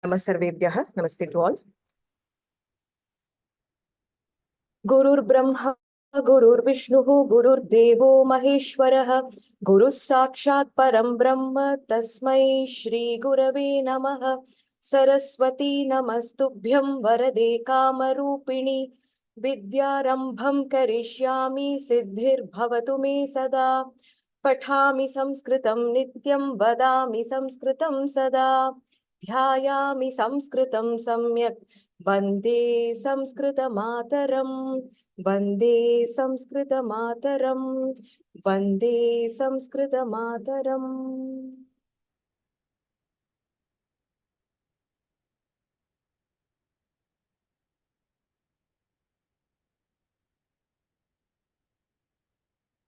Namasarvebhyah. Namaste to all. Gurur Brahma, Gurur Vishnuhu, Gurur Devo Maheshwaraha, Guru Sakshat Param Brahma, Tasmai Shri Gurave Namaha, Saraswati Namastubhyam Varade Kamarupini, Vidyarambham Karishyami Siddhir Bhavatu Me Sada, Pathami Samskritam Nityam Vadami Samskritam Sada, Dhyayami Samskritam Samyak, Vande Samskrita Mataram, Vande Samskrita Mataram, Vande Samskrita Mataram.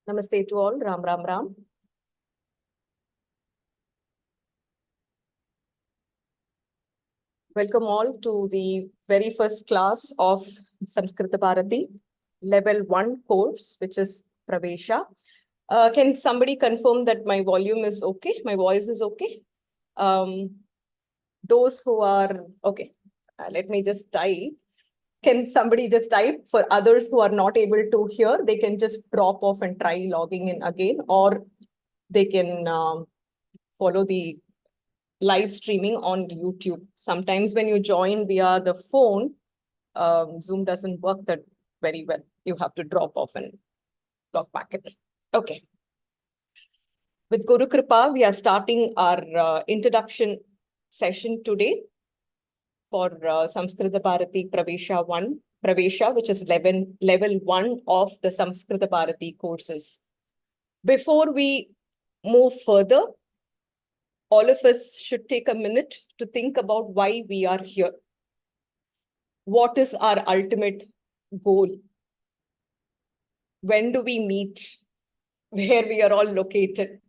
Namaste to all. Ram Ram Ram. Welcome all to the very first class of Samskrita Bharati, level 1 course, which is Pravesha. Can somebody confirm that my volume is okay? My voice is okay? Those who are, okay, let me just type. Can somebody just type? For others who are not able to hear, they can just drop off and try logging in again, or they can follow the live streaming on YouTube. Sometimes when you join via the phone, Zoom doesn't work that very well. You have to drop off and log back in. Okay. With Guru Kripa, we are starting our introduction session today for Samskrita Bharati Pravesha 1, Pravesha, which is level 1 of the Samskrita Bharati courses. Before we move further, all of us should take a minute to think about why we are here. What is our ultimate goal? When do we meet? Where we are all located?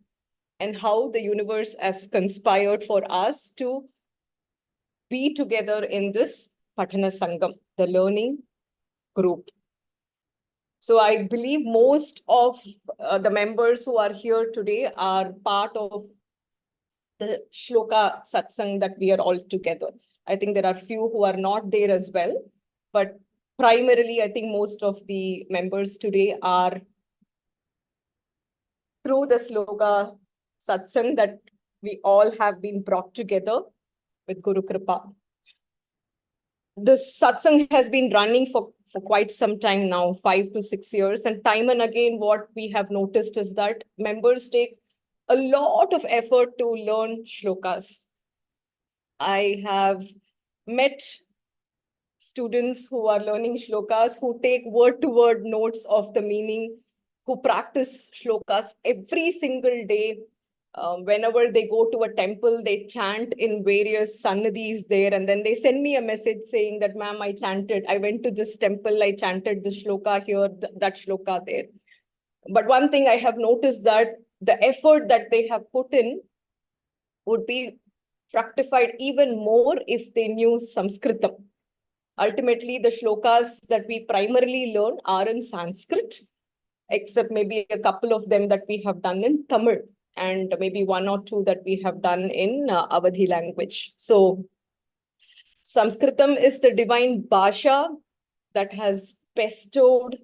And how the universe has conspired for us to be together in this Patana Sangam, the learning group. So I believe most of the members who are here today are part of the Shloka Satsang that we are all together. I think there are few who are not there as well, but primarily I think most of the members today are through the Shloka Satsang that we all have been brought together with Guru Kripa. This satsang has been running for quite some time now, 5 to 6 years. And time and again, what we have noticed is that members take a lot of effort to learn shlokas. I have met students who are learning shlokas, who take word-to-word notes of the meaning, who practice shlokas every single day. Whenever they go to a temple, they chant in various sannadhis there, and then they send me a message saying that, ma'am, I went to this temple, I chanted this shloka here, that shloka there. But one thing I have noticed that the effort that they have put in would be fructified even more if they knew Sanskritam. Ultimately, the shlokas that we primarily learn are in Sanskrit, except maybe a couple of them that we have done in Tamil, and maybe 1 or 2 that we have done in Awadhi language. So Sanskritam is the divine Bhasha that has bestowed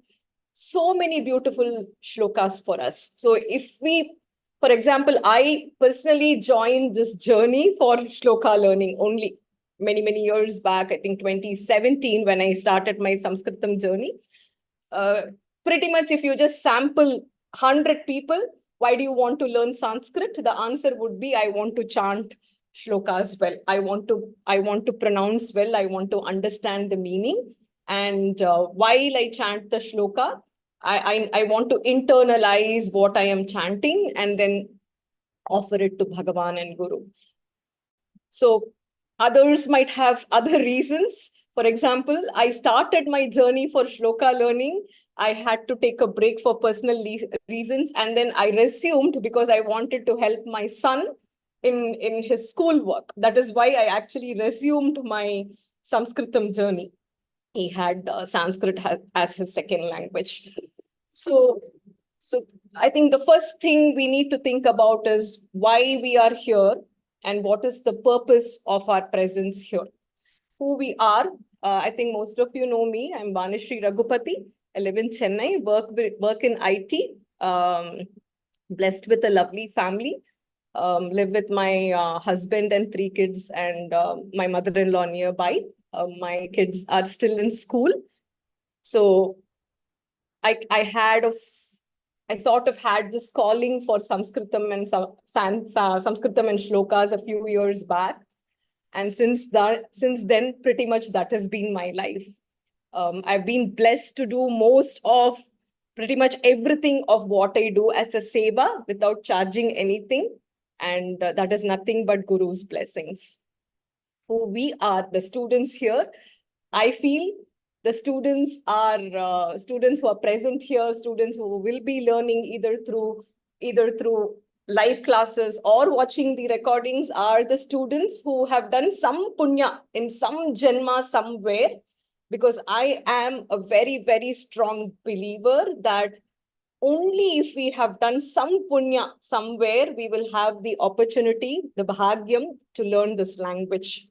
so many beautiful shlokas for us. So if we, for example, I personally joined this journey for shloka learning only many years back, I think 2017, when I started my Sanskritam journey. Pretty much if you just sample 100 people, why do you want to learn Sanskrit? The answer would be, I want to chant shlokas well. I want to pronounce well. I want to understand the meaning. And while I chant the shloka, I want to internalize what I am chanting and then offer it to Bhagavan and Guru. So others might have other reasons. For example, I started my journey for shloka learning. I had to take a break for personal reasons. And then I resumed because I wanted to help my son in his schoolwork. That is why I actually resumed my Sanskritam journey. He had Sanskrit as his second language. So I think the first thing we need to think about is why we are here and what is the purpose of our presence here. Who we are, I think most of you know me. I'm Vanishri Raghupati. I live in Chennai, work in IT, blessed with a lovely family. Live with my husband and 3 kids and my mother-in-law nearby. My kids are still in school. So I sort of had this calling for Sanskritam and Sanskritam and shlokas a few years back. And since then, pretty much that has been my life. I've been blessed to do most of pretty much everything of what I do as a seva without charging anything. And that is nothing but Guru's blessings. Who we are, the students here, I feel the students are students who are present here, students who will be learning either through live classes or watching the recordings are the students who have done some punya in some janma somewhere, because I am a very, very strong believer that only if we have done some punya somewhere, we will have the opportunity, the bhagyam to learn this language.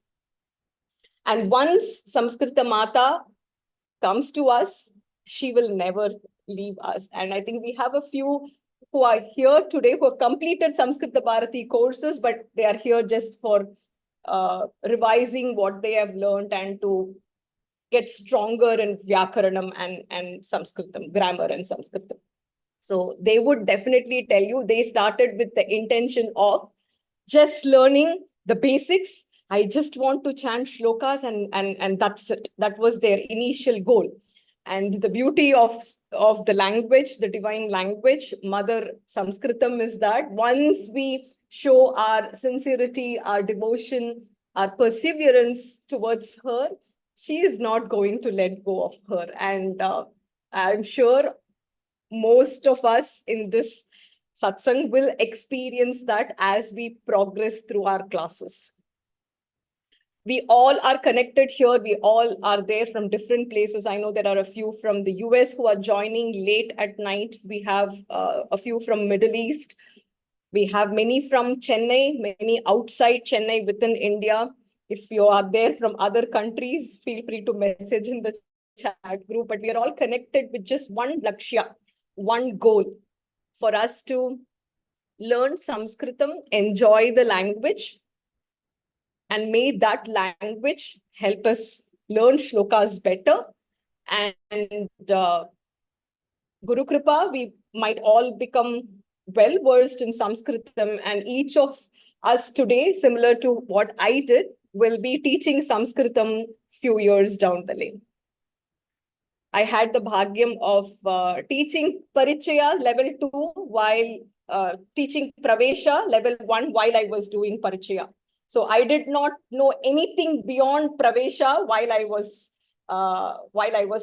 And once Samskrita Mata comes to us, she will never leave us. And I think we have a few who are here today who have completed Samskrita Bharati courses, but they are here just for revising what they have learned and to get stronger in Vyakaranam and Sanskritam, grammar and Sanskritam. So they would definitely tell you they started with the intention of just learning the basics. I just want to chant shlokas and that's it. That was their initial goal. And the beauty of the language, the divine language, Mother Samskritam, is that once we show our sincerity, our devotion, our perseverance towards her, she is not going to let go of her. And I'm sure most of us in this satsang will experience that as we progress through our classes. We all are connected here. We all are there from different places. I know there are a few from the US who are joining late at night. We have a few from Middle East. We have many from Chennai, many outside Chennai within India. If you are there from other countries, feel free to message in the chat group. But we are all connected with just one lakshya, one goal, for us to learn Sanskritam, enjoy the language, and may that language help us learn shlokas better. And Guru Kripa, we might all become well versed in Sanskritam, and each of us today, similar to what I did, will be teaching Sanskritam few years down the lane. I had the bhagyam of teaching Parichaya level 2 while teaching Pravesha level 1 while I was doing Parichaya. So I did not know anything beyond Pravesha while I was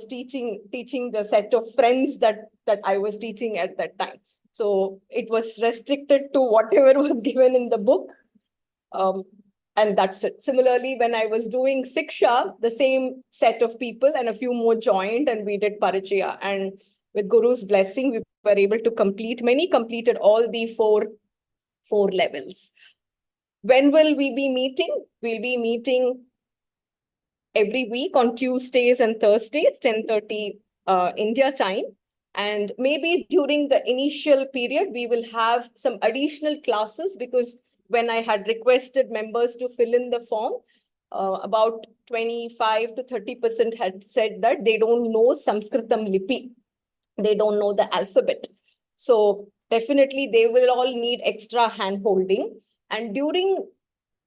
teaching the set of friends that I was teaching at that time. So it was restricted to whatever was given in the book. And that's it. Similarly, when I was doing Siksha, the same set of people and a few more joined and we did Parichaya. And with Guru's blessing, we were able to complete, many completed all the four levels. When will we be meeting? We'll be meeting every week on Tuesdays and Thursdays, 10:30 India time. And maybe during the initial period, we will have some additional classes, because when I had requested members to fill in the form, about 25 to 30% had said that they don't know Sanskritam Lipi. They don't know the alphabet. So definitely they will all need extra hand-holding. And during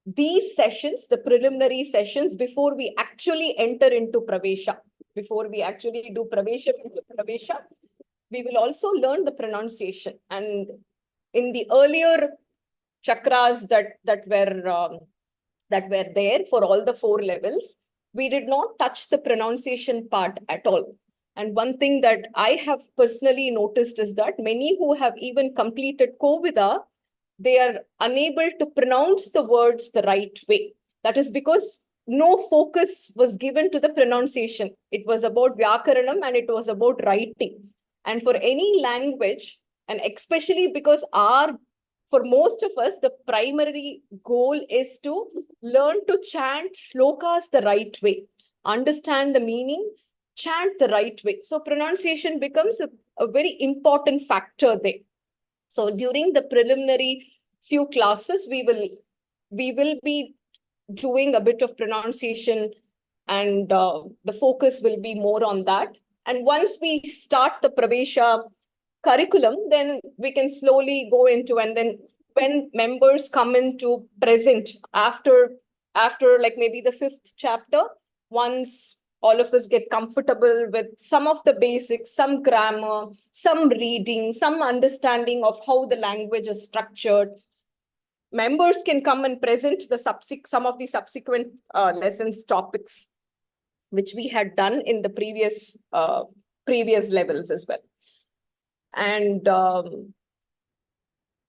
these sessions, the preliminary sessions, before we actually enter into Pravesha, before we actually do Pravesha into Pravesha, we will also learn the pronunciation. And in the earlier chakras that were there for all the 4 levels, we did not touch the pronunciation part at all. And one thing that I have personally noticed is that many who have even completed Kovida, they are unable to pronounce the words the right way. That is because no focus was given to the pronunciation. It was about Vyakaranam and it was about writing. And for any language, and especially because our for most of us, the primary goal is to learn to chant shlokas the right way, understand the meaning, chant the right way. So pronunciation becomes a very important factor there. So during the preliminary few classes, we will be doing a bit of pronunciation, and the focus will be more on that. And once we start the Pravesha curriculum, then we can slowly go into, and then when members come into present after like maybe the 5th chapter, once all of us get comfortable with some of the basics, some grammar, some reading, some understanding of how the language is structured, members can come and present some of the subsequent lessons topics, which we had done in the previous levels as well. And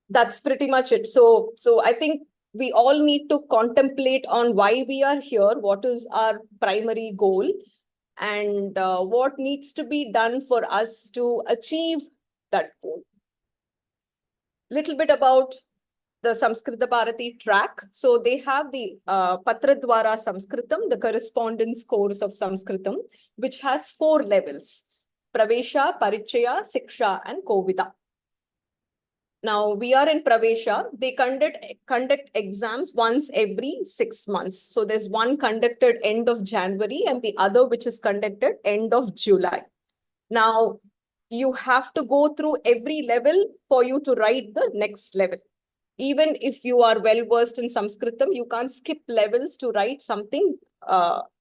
that's pretty much it. So I think we all need to contemplate on why we are here, what is our primary goal, and what needs to be done for us to achieve that goal. Little bit about the Samskrita Bharati track. So they have the Patradwara Samskritam, the correspondence course of Sanskritam, which has 4 levels: Pravesha, Parichaya, Siksha, and Kovida. Now we are in Pravesha. They conduct exams once every 6 months. So there's one conducted end of January and the other which is conducted end of July. Now you have to go through every level for you to write the next level. Even if you are well versed in Sanskritam, you can't skip levels to write something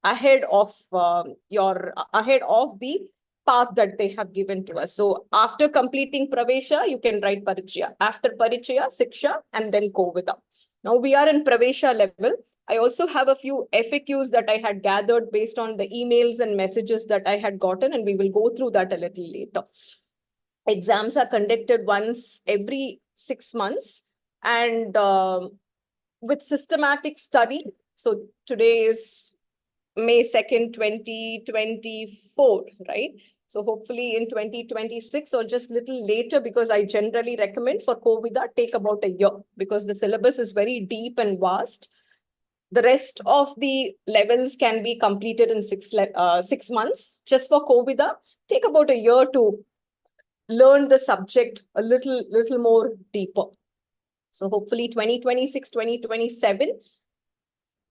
ahead of the path that they have given to us. So after completing Pravesha, you can write Parichaya. After Parichaya, Siksha, and then Kovida. Now we are in Pravesha level. I also have a few FAQs that I had gathered based on the emails and messages that I had gotten, and we will go through that a little later. Exams are conducted once every 6 months, and with systematic study. So today is May 2nd, 2024, right? So hopefully in 2026 or just little later, because I generally recommend for Kovida, take about a year, because the syllabus is very deep and vast. The rest of the levels can be completed in 6 months. Just for Kovida, take about a year to learn the subject a little more deeper. So hopefully 2026, 2027,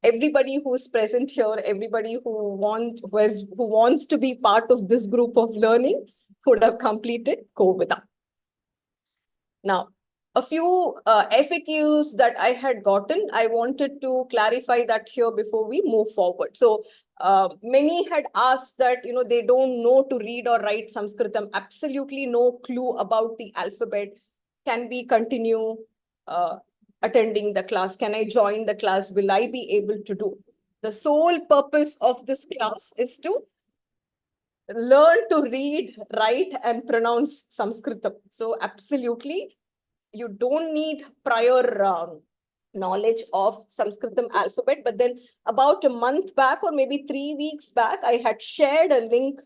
everybody who's present here, everybody who wants to be part of this group of learning could have completed Kovida. Now, a few FAQs that I had gotten, I wanted to clarify that here before we move forward. So many had asked that, they don't know to read or write Sanskritam, absolutely no clue about the alphabet. Can we continue attending the class? Can I join the class? Will I be able to do? The sole purpose of this class is to learn to read, write, and pronounce Sanskritam. So absolutely, you don't need prior knowledge of Sanskritam alphabet. But then about a month back, or maybe 3 weeks back, I had shared a link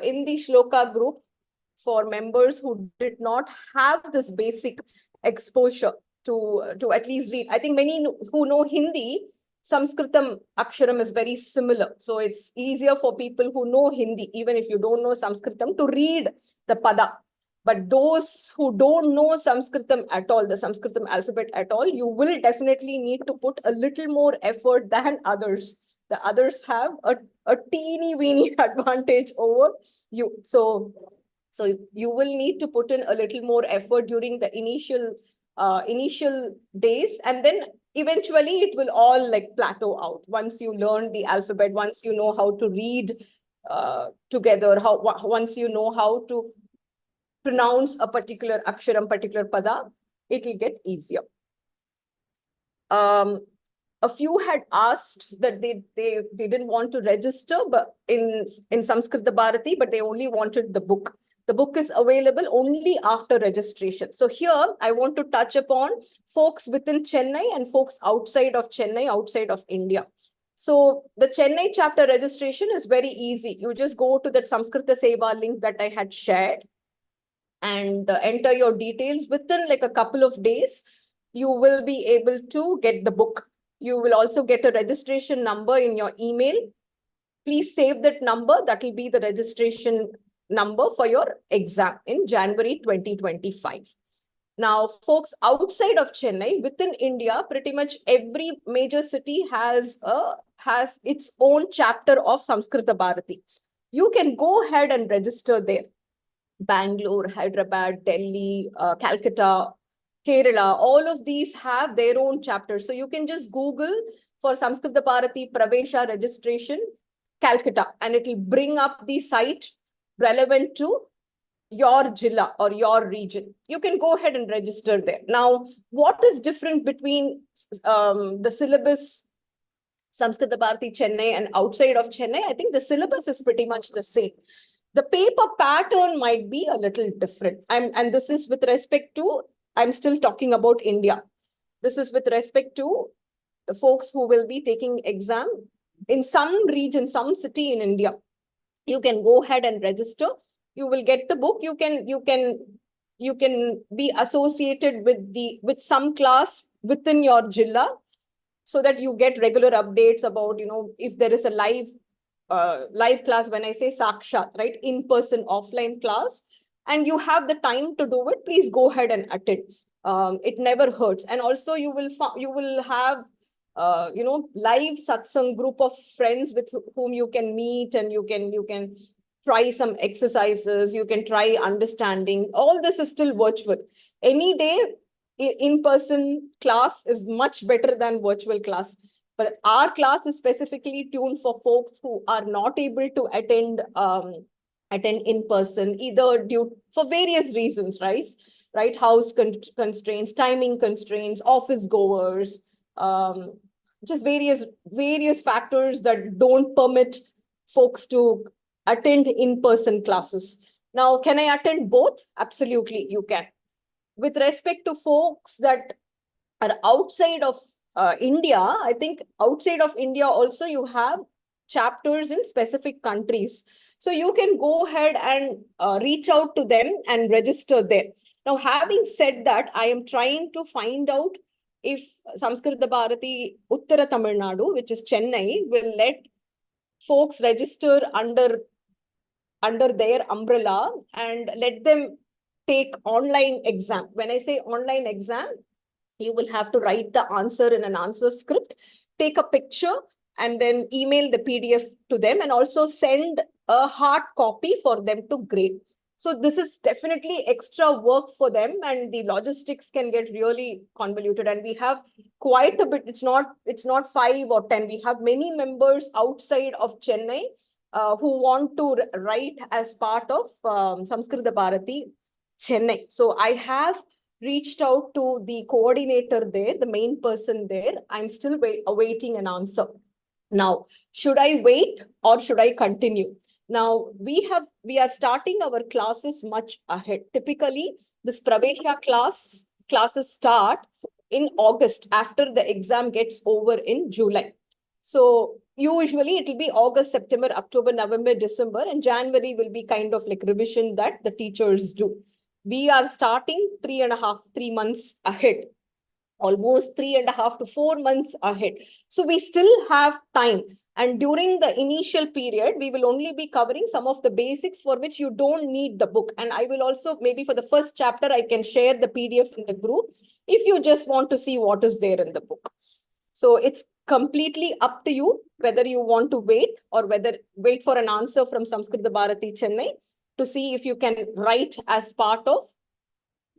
in the Shloka group for members who did not have this basic exposure to at least read. I think many who know Hindi, Sanskritam Aksharam is very similar. So it's easier for people who know Hindi, even if you don't know Sanskritam, to read the pada. But those who don't know Sanskritam at all, the Sanskritam alphabet at all, you will definitely need to put a little more effort than others. The others have a teeny weeny advantage over you. So you will need to put in a little more effort during the initial days, and then eventually it will all like plateau out. Once you learn the alphabet, once you know how to read together, once you know how to pronounce a particular aksharam, particular pada, it will get easier. A few had asked that they didn't want to register but in Samskrita Bharati, but they only wanted the book. The book is available only after registration. So here I want to touch upon folks within Chennai and folks outside of Chennai, outside of India. So the Chennai chapter registration is very easy. You just go to that Samskrita Seva link that I had shared. and enter your details. Within like a couple of days, you will be able to get the book. You will also get a registration number in your email. Please save that number. That will be the registration number for your exam in January 2025. Now, folks, outside of Chennai, within India, pretty much every major city has its own chapter of Samskrita Bharati. You can go ahead and register there. Bangalore, Hyderabad, Delhi, Calcutta, Kerala, all of these have their own chapters. So you can just Google for Samskrita Bharati Pravesha registration, Calcutta, and it will bring up the site relevant to your Jilla or your region. You can go ahead and register there. Now, what is different between the syllabus Samskrita Bharati Chennai and outside of Chennai? I think the syllabus is pretty much the same. The paper pattern might be a little different. And this is with respect to, I'm still talking about India. This is with respect to the folks who will be taking exam in some region, some city in India. You can go ahead and register. You will get the book. You can be associated with some class within your Jilla, so that you get regular updates about, if there is a live class. When I say Sakshat, right, in-person offline class, and you have the time to do it, please go ahead and attend. It never hurts. And also you will have live satsang group of friends with whom you can meet, and you can try some exercises, you can try understanding. All this is still virtual. Any day, in-person class is much better than virtual class. But our class is specifically tuned for folks who are not able to attend in person, either due for various reasons, right? House constraints, timing constraints, office goers, just various factors that don't permit folks to attend in-person classes. Now, can I attend both? Absolutely, you can. With respect to folks that are outside of India, I think outside of India also you have chapters in specific countries. So you can go ahead and reach out to them and register there. Now, having said that, I am trying to find out if Samskrita Bharati Uttara Tamil Nadu, which is Chennai, will let folks register under their umbrella and let them take online exam. When I say online exam, you will have to write the answer in an answer script, take a picture, and then email the PDF to them, and also send a hard copy for them to grade. So this is definitely extra work for them, and the logistics can get really convoluted. And we have quite a bit. It's not 5 or 10. We have many members outside of Chennai who want to write as part of Samskrita Bharati Chennai. So I have reached out to the coordinator there, the main person there. I'm still awaiting an answer. Now, should I wait or should I continue? Now, we are starting our classes much ahead. Typically, this Pravesha classes start in August after the exam gets over in July. So usually it will be August, September, October, November, December, and January will be kind of like revision that the teachers do. We are starting 3 months ahead, almost 3.5 to 4 months ahead. So we still have time. And during the initial period, we will only be covering some of the basics for which you don't need the book. And I will also, maybe for the first chapter, I can share the PDF in the group if you just want to see what is there in the book. So it's completely up to you whether you want to wait or wait for an answer from Samskrita Bharati Chennai to see if you can write as part of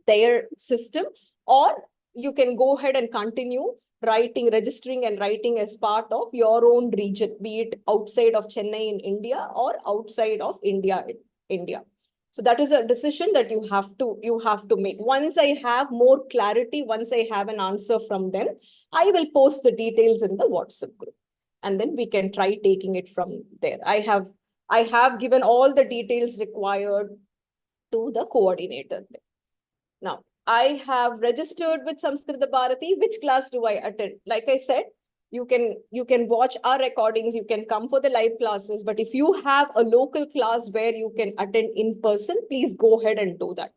their system, or you can go ahead and continue registering and writing as part of your own region, be it outside of Chennai in India or outside of India in India. So that is a decision that you have to make. Once I have more clarity, once I have an answer from them, I will post the details in the WhatsApp group, and then we can try taking it from there. I have given all the details required to the coordinator there. Now, I have registered with Samskrita Bharati. Which class do I attend? Like I said, you can watch our recordings, you can come for the live classes, but if you have a local class where you can attend in person, please go ahead and do that.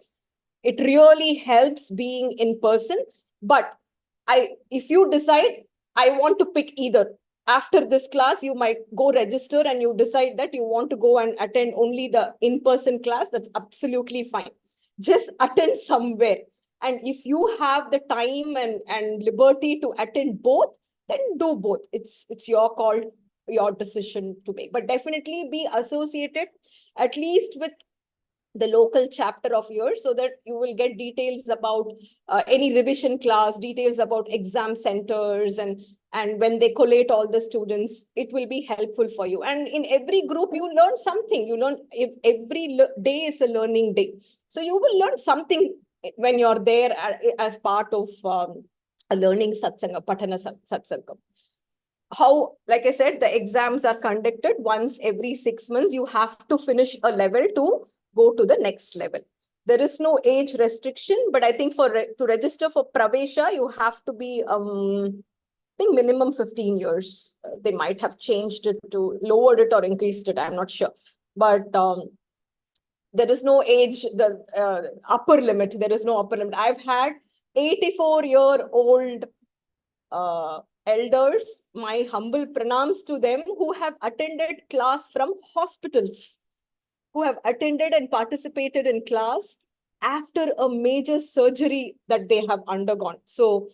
It really helps being in person. But if you decide, I want to pick either. After this class, you might go register and you decide that you want to go and attend only the in-person class. That's absolutely fine. Just attend somewhere. And if you have the time and liberty to attend both, then do both. It's your call, your decision to make. But definitely be associated at least with the local chapter of yours, so that you will get details about any revision class, details about exam centers, and when they collate all the students, it will be helpful for you. And in every group, you learn something. You learn, if every day is a learning day. So you will learn something when you're there as part of a learning satsanga, patana satsanga. How, like I said, the exams are conducted once every 6 months. You have to finish a level to go to the next level. There is no age restriction, but I think to register for Pravesha, you have to be, I think, minimum 15 years. They might have changed it to lowered it or increased it. I'm not sure. But there is no age, the upper limit. There is no upper limit. I've had 84-year-old elders, my humble pranams to them, who have attended class from hospitals, who have attended and participated in class after a major surgery that they have undergone. So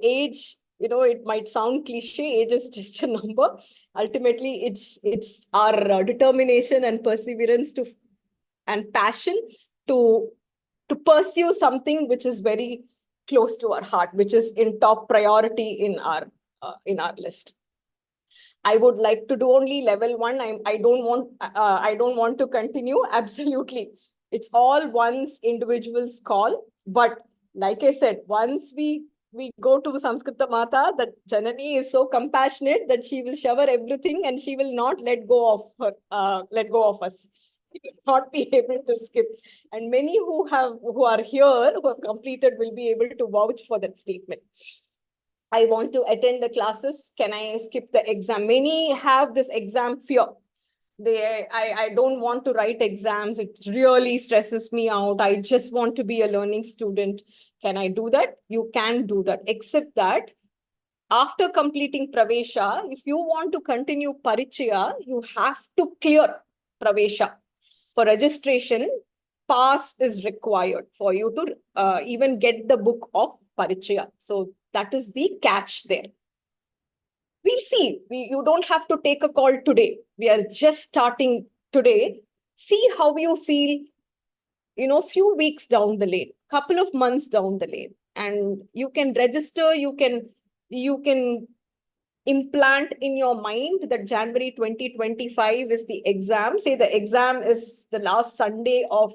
age, it might sound cliche, age is just a number. Ultimately, it's our determination and perseverance and passion to pursue something which is very close to our heart, which is in top priority in our list. I would like to do only level 1. I don't want to continue. Absolutely. It's all one's individual's call. But like I said, once we go to Samskrita Mata, that Janani is so compassionate that she will shower everything and she will not let go of us. We will not be able to skip. And many who are here, who have completed, will be able to vouch for that statement. I want to attend the classes. Can I skip the exam? Many have this exam fear. I don't want to write exams. It really stresses me out. I just want to be a learning student. Can I do that? You can do that. Except that after completing Pravesha, if you want to continue Parichaya, you have to clear Pravesha. For registration, pass is required for you to even get the book of Parichaya. So that is the catch there. We'll see. You don't have to take a call today. We are just starting today. See how you feel, few weeks down the lane, couple of months down the lane. And you can register, you can implant in your mind that January 2025 is the exam. Say the exam is the last Sunday of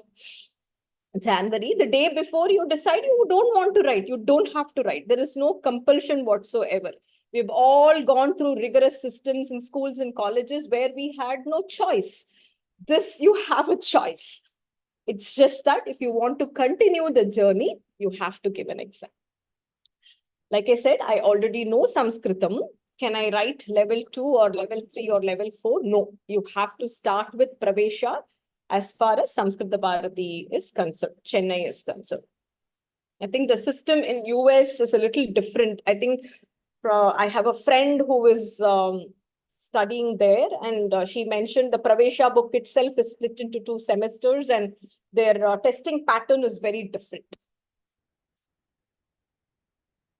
January. The day before, you decide you don't want to write. You don't have to write. There is no compulsion whatsoever. We've all gone through rigorous systems in schools and colleges where we had no choice. This, you have a choice. It's just that if you want to continue the journey, you have to give an exam. Like I said, I already know Sanskritam. Can I write level 2 or level 3 or level 4? No, you have to start with Pravesha as far as Samskrita Bharati is concerned, Chennai is concerned. I think the system in US is a little different. I think I have a friend who is studying there, and she mentioned the Pravesha book itself is split into 2 semesters, and their testing pattern is very different.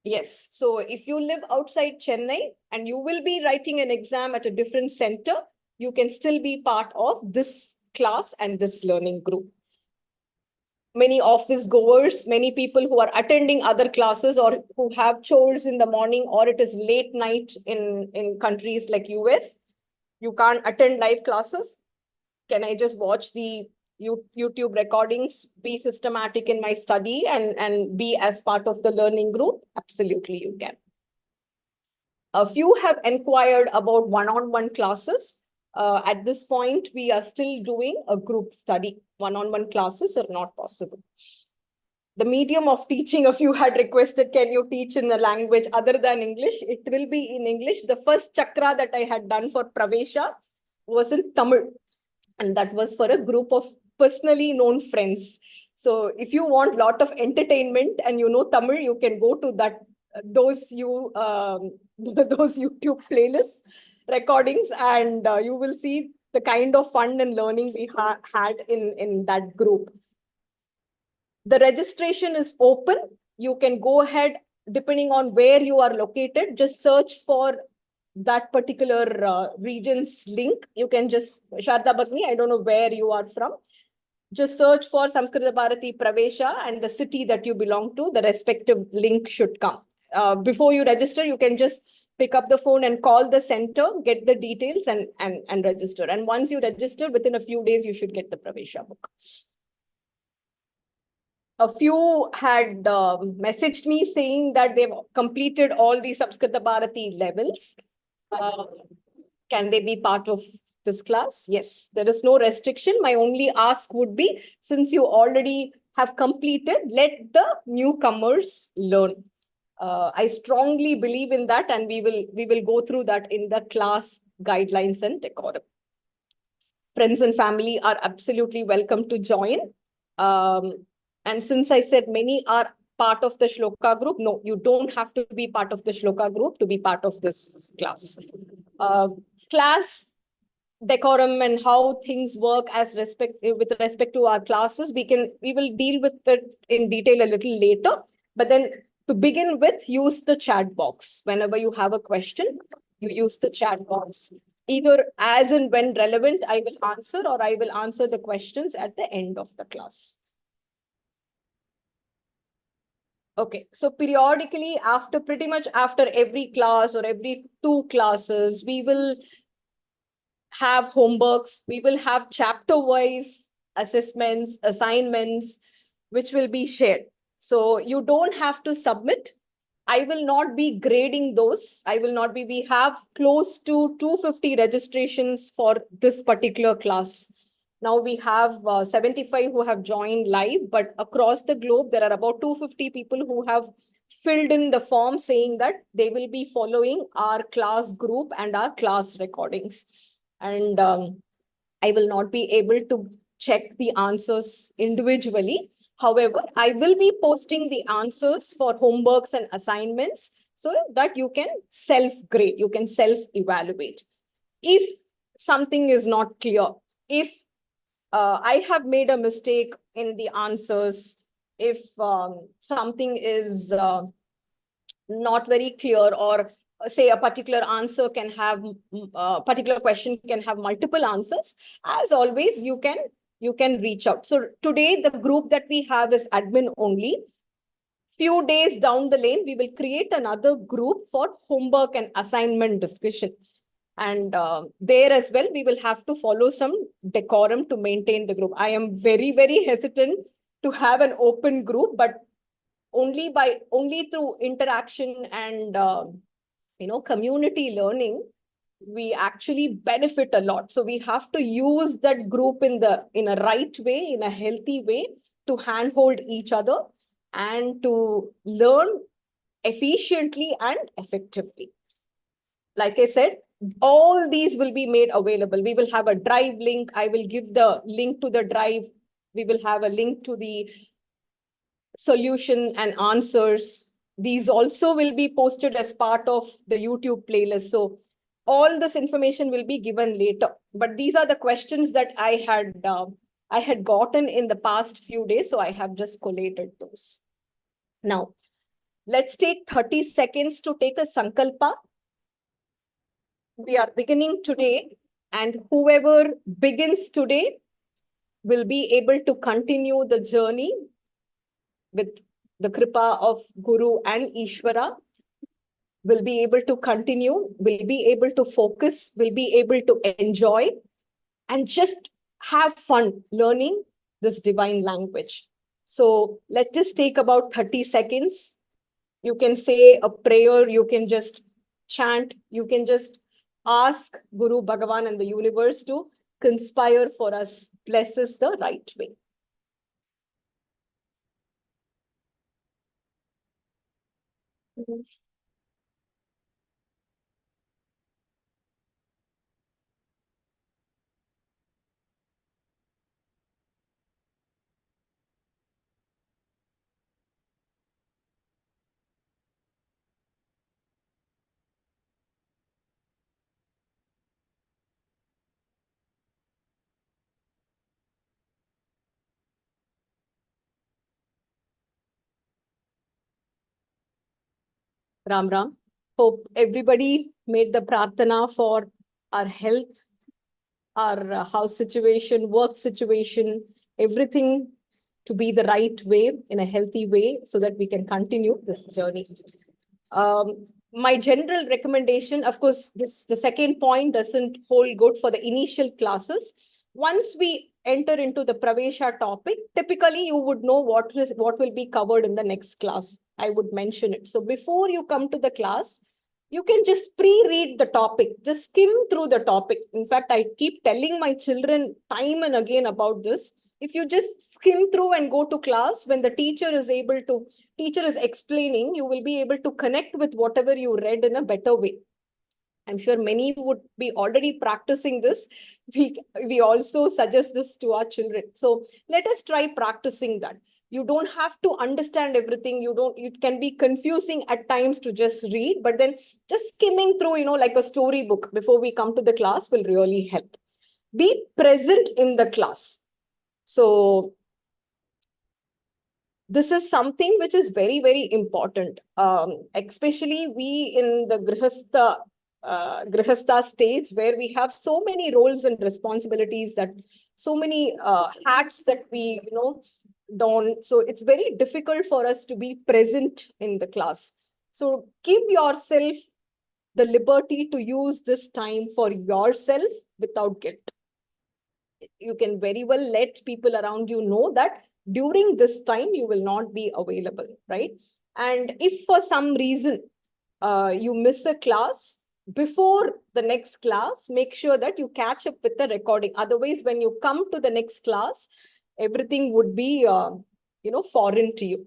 Yes. So if you live outside Chennai and you will be writing an exam at a different center, you can still be part of this class and this learning group. Many office goers, many people who are attending other classes or who have chores in the morning, or it is late night in countries like US, you can't attend live classes. Can I just watch the YouTube recordings, be systematic in my study and be as part of the learning group? Absolutely, you can. A few have inquired about one-on-one classes. At this point, we are still doing a group study. One-on-one classes are not possible. The medium of teaching, a few had requested, can you teach in a language other than English? It will be in English. The first chakra that I had done for Pravesha was in Tamil. And that was for a group of personally known friends. So if you want lot of entertainment and you know Tamil, you can go to those those YouTube playlists recordings, and you will see the kind of fun and learning we had in that group. The registration is open. You can go ahead, depending on where you are located, just search for that particular region's link. You can just, Sharda Bagni, I don't know where you are from. Just search for Samskrita Bharati Pravesha and the city that you belong to, the respective link should come. Before you register, you can just pick up the phone and call the center, get the details and register. And once you register, within a few days, you should get the Pravesha book. A few had messaged me saying that they've completed all the Samskrita Bharati levels. Can they be part of this class? Yes, there is no restriction. My only ask would be, since you already have completed, let the newcomers learn. I strongly believe in that, and we will go through that in the class guidelines and decorum. Friends and family are absolutely welcome to join. And since I said many are part of the Shloka group, no, you don't have to be part of the Shloka group to be part of this class. Class decorum and how things work with respect to our classes, we will deal with it in detail a little later. But then to begin with, use the chat box. Whenever you have a question, you use the chat box. Either as and when relevant, I will answer, or I will answer the questions at the end of the class. Okay, so periodically, pretty much after every class or every 2 classes, we will have homeworks, we will have chapter-wise assessments, assignments, which will be shared. So you don't have to submit. I will not be grading those. We have close to 250 registrations for this particular class. Now we have 75 who have joined live, but across the globe, there are about 250 people who have filled in the form saying that they will be following our class group and our class recordings. And I will not be able to check the answers individually. However, I will be posting the answers for homeworks and assignments so that you can self-grade, you can self-evaluate. If something is not clear, if I have made a mistake in the answers, if something is not very clear, or say a particular answer can have particular question can have multiple answers, as always you can reach out. So today the group that we have is admin only. Few days down the lane, we will create another group for homework and assignment discussion, and there as well we will have to follow some decorum to maintain the group. I am very hesitant to have an open group, but only through interaction and community learning, we actually benefit a lot. So we have to use that group in a right way, in a healthy way, to handhold each other and to learn efficiently and effectively. Like I said, all these will be made available. We will have a drive link. I will give the link to the drive. We will have a link to the solution and answers. These also will be posted as part of the YouTube playlist. So all this information will be given later. But these are the questions that I had gotten in the past few days. So I have just collated those. Now, let's take 30 seconds to take a sankalpa. We are beginning today, and whoever begins today will be able to continue the journey with the kripa of Guru and Ishvara, will be able to continue, will be able to focus, will be able to enjoy, and just have fun learning this divine language. So let's just take about 30 seconds. You can say a prayer, you can just chant, you can just ask Guru, Bhagavan, and the universe to conspire for us, bless us the right way. Ram Ram. Hope everybody made the prarthana for our health, our house situation, work situation, everything to be the right way, in a healthy way, so that we can continue this journey. My general recommendation, of course, the second point doesn't hold good for the initial classes. Once we enter into the Pravesha topic, typically you would know what will be covered in the next class. I would mention it. So before you come to the class, you can just pre-read the topic, just skim through the topic. In fact, I keep telling my children time and again about this. If you just skim through and go to class, when the teacher is explaining, you will be able to connect with whatever you read in a better way. I'm sure many would be already practicing this. We also suggest this to our children. So let us try practicing that. You don't have to understand everything. It can be confusing at times to just read, but then just skimming through, like a storybook before we come to the class will really help. Be present in the class. So this is something which is very, very important. Especially we in the Grihastha stage, where we have so many roles and responsibilities, that so many hats that we don. So it's very difficult for us to be present in the class. So give yourself the liberty to use this time for yourself without guilt. You can very well let people around you know that during this time you will not be available, right? And if for some reason you miss a class, before the next class, make sure that you catch up with the recording. Otherwise, when you come to the next class, everything would be foreign to you.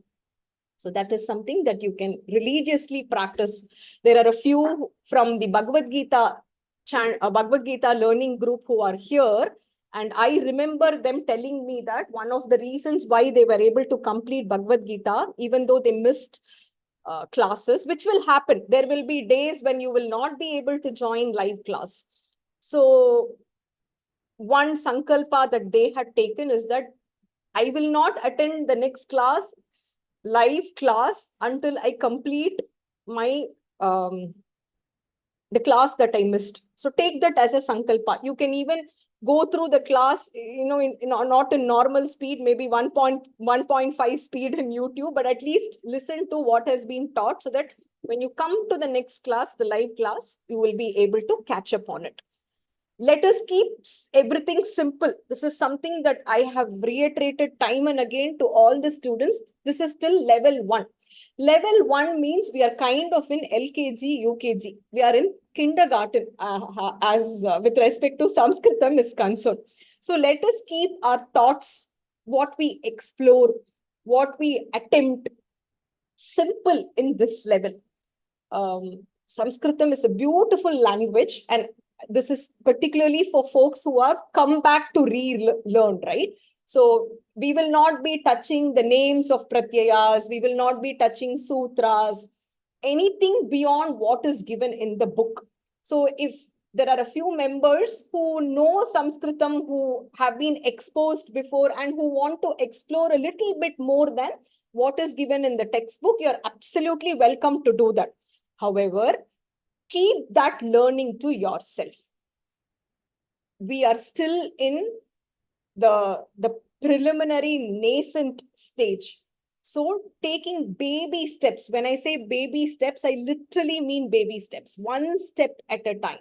So that is something that you can religiously practice. There are a few from the Bhagavad Gita learning group who are here. And I remember them telling me that one of the reasons why they were able to complete Bhagavad Gita, even though they missed classes, which will happen. There will be days when you will not be able to join live class. So one sankalpa that they had taken is that I will not attend the next class, live class, until I complete my the class that I missed. So take that as a sankalpa. You can even go through the class, not in normal speed, maybe 1.5 speed in YouTube, but at least listen to what has been taught, so that when you come to the next class, the live class, you will be able to catch up on it. Let us keep everything simple. This is something that I have reiterated time and again to all the students. This is still level 1. Level 1 means we are kind of in LKG, UKG. We are in kindergarten with respect to Sanskritam is concerned. So let us keep our thoughts, what we explore, what we attempt, simple in this level. Sanskritam is a beautiful language, and this is particularly for folks who are come back to relearn, right? So we will not be touching the names of pratyayas. We will not be touching sutras, anything beyond what is given in the book. So if there are a few members who know Sanskritam, who have been exposed before and who want to explore a little bit more than what is given in the textbook, you're absolutely welcome to do that. However, keep that learning to yourself. We are still in the preliminary nascent stage. So taking baby steps, when I say baby steps, I literally mean baby steps, one step at a time.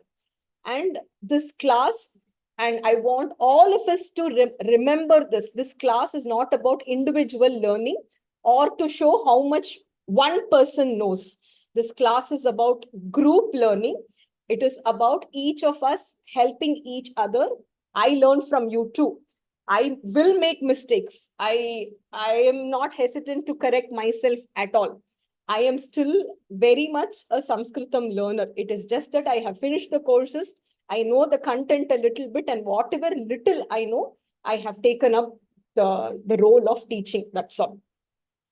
And this class, and I want all of us to remember this class is not about individual learning or to show how much one person knows. This class is about group learning. It is about each of us helping each other. I learn from you too. I will make mistakes. I am not hesitant to correct myself at all. I am still very much a Sanskritam learner. It is just that I have finished the courses. I know the content a little bit, and whatever little I know, I have taken up the role of teaching. That's all.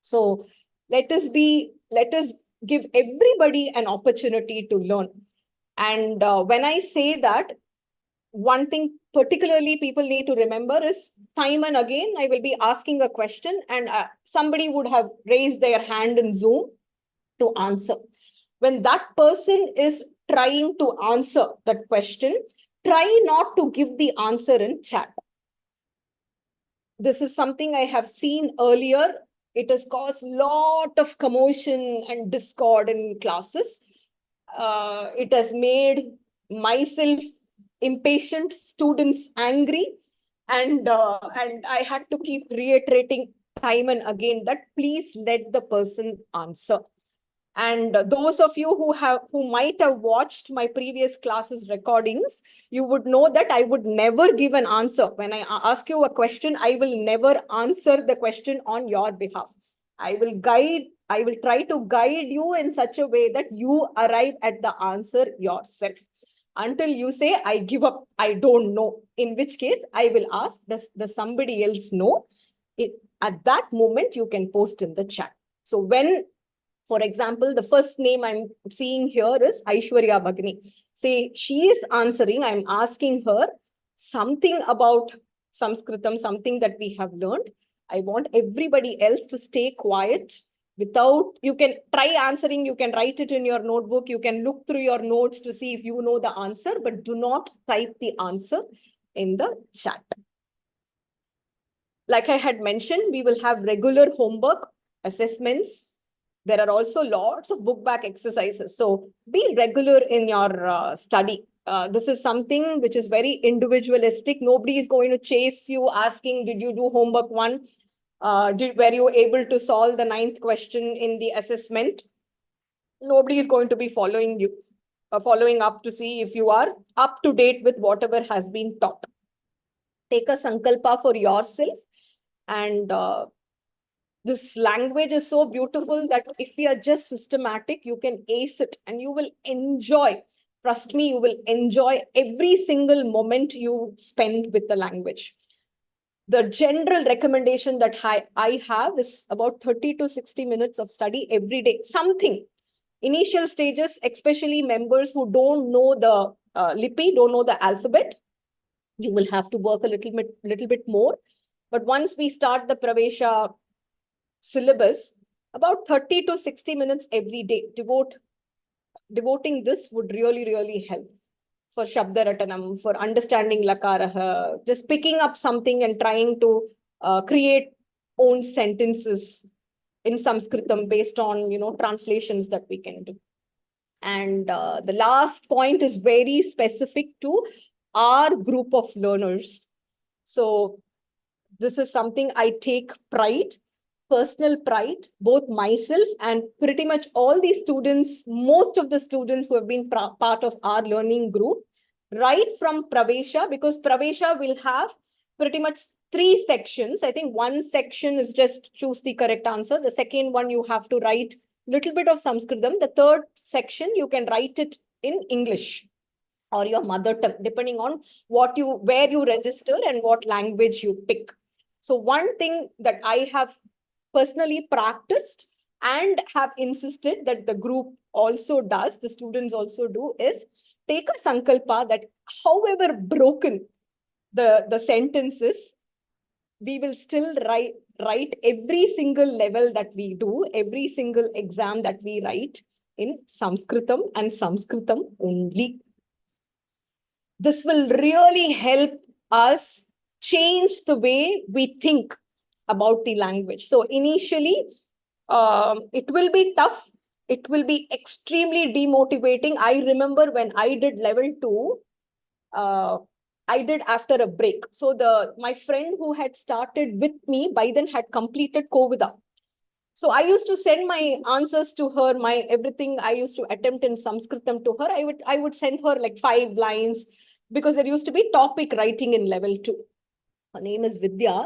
So let us give everybody an opportunity to learn. And when I say that, one thing particularly people need to remember is time and again, I will be asking a question and somebody would have raised their hand in Zoom to answer. when that person is trying to answer that question, try not to give the answer in chat. This is something I have seen earlier. It has caused a lot of commotion and discord in classes. It has made myself impatient, students angry, and I had to keep reiterating time and again that please let the person answer. And those of you who might have watched my previous classes recordings, you would know that I would never give an answer. When I ask you a question, I will never answer the question on your behalf. I will try to guide you in such a way that you arrive at the answer yourself. Until you say, I give up, I don't know, in which case I will ask, does somebody else know? At that moment, you can post in the chat. So when, for example, the first name I'm seeing here is Aishwarya Bhagini. Say she is answering, I'm asking her something about Sanskritam, something that we have learned. I want everybody else to stay quiet. You can try answering, you can write it in your notebook, you can look through your notes to see if you know the answer, but do not type the answer in the chat. Like I had mentioned, we will have regular homework, assessments. There are also lots of book back exercises. So be regular in your study. This is something which is very individualistic. Nobody is going to chase you asking, did you do homework 1? Were you able to solve the 9th question in the assessment? Nobody is going to be following you, following up to see if you are up to date with whatever has been taught. Take a sankalpa for yourself. And this language is so beautiful that if you are just systematic, you can ace it and you will enjoy. Trust me, you will enjoy every single moment you spend with the language. The general recommendation that I have is about 30 to 60 minutes of study every day. Something. Initial stages, especially members who don't know the lipi, don't know the alphabet, you will have to work a little bit more. But once we start the Pravesha syllabus, about 30 to 60 minutes every day, devoting this would really, really help for Shabdaratanam, for understanding Lakaraha, just picking up something and trying to create own sentences in Sanskritam based on, translations that we can do. And the last point is very specific to our group of learners. So this is something I take pride, personal pride, both myself and pretty much all the students, most of the students who have been part of our learning group, right from Pravesha, because Pravesha will have pretty much 3 sections. I think one section is just choose the correct answer. The second one, you have to write little bit of Sanskritam. The third section, you can write it in English or your mother tongue, depending on where you register and what language you pick. So one thing that I have personally practiced and have insisted that the group also does, the students also do, is take a sankalpa that however broken the sentences, we will still write every single level that we do, every single exam that we write in Sanskritam and Sanskritam only. This will really help us change the way we think about the language. So initially, it will be tough. It will be extremely demotivating. I remember when I did level 2, I did after a break. So my friend who had started with me by then had completed Kovida. So I used to send my answers to her, everything I used to attempt in Sanskritam to her. I would send her like 5 lines because there used to be topic writing in level 2. Her name is Vidya.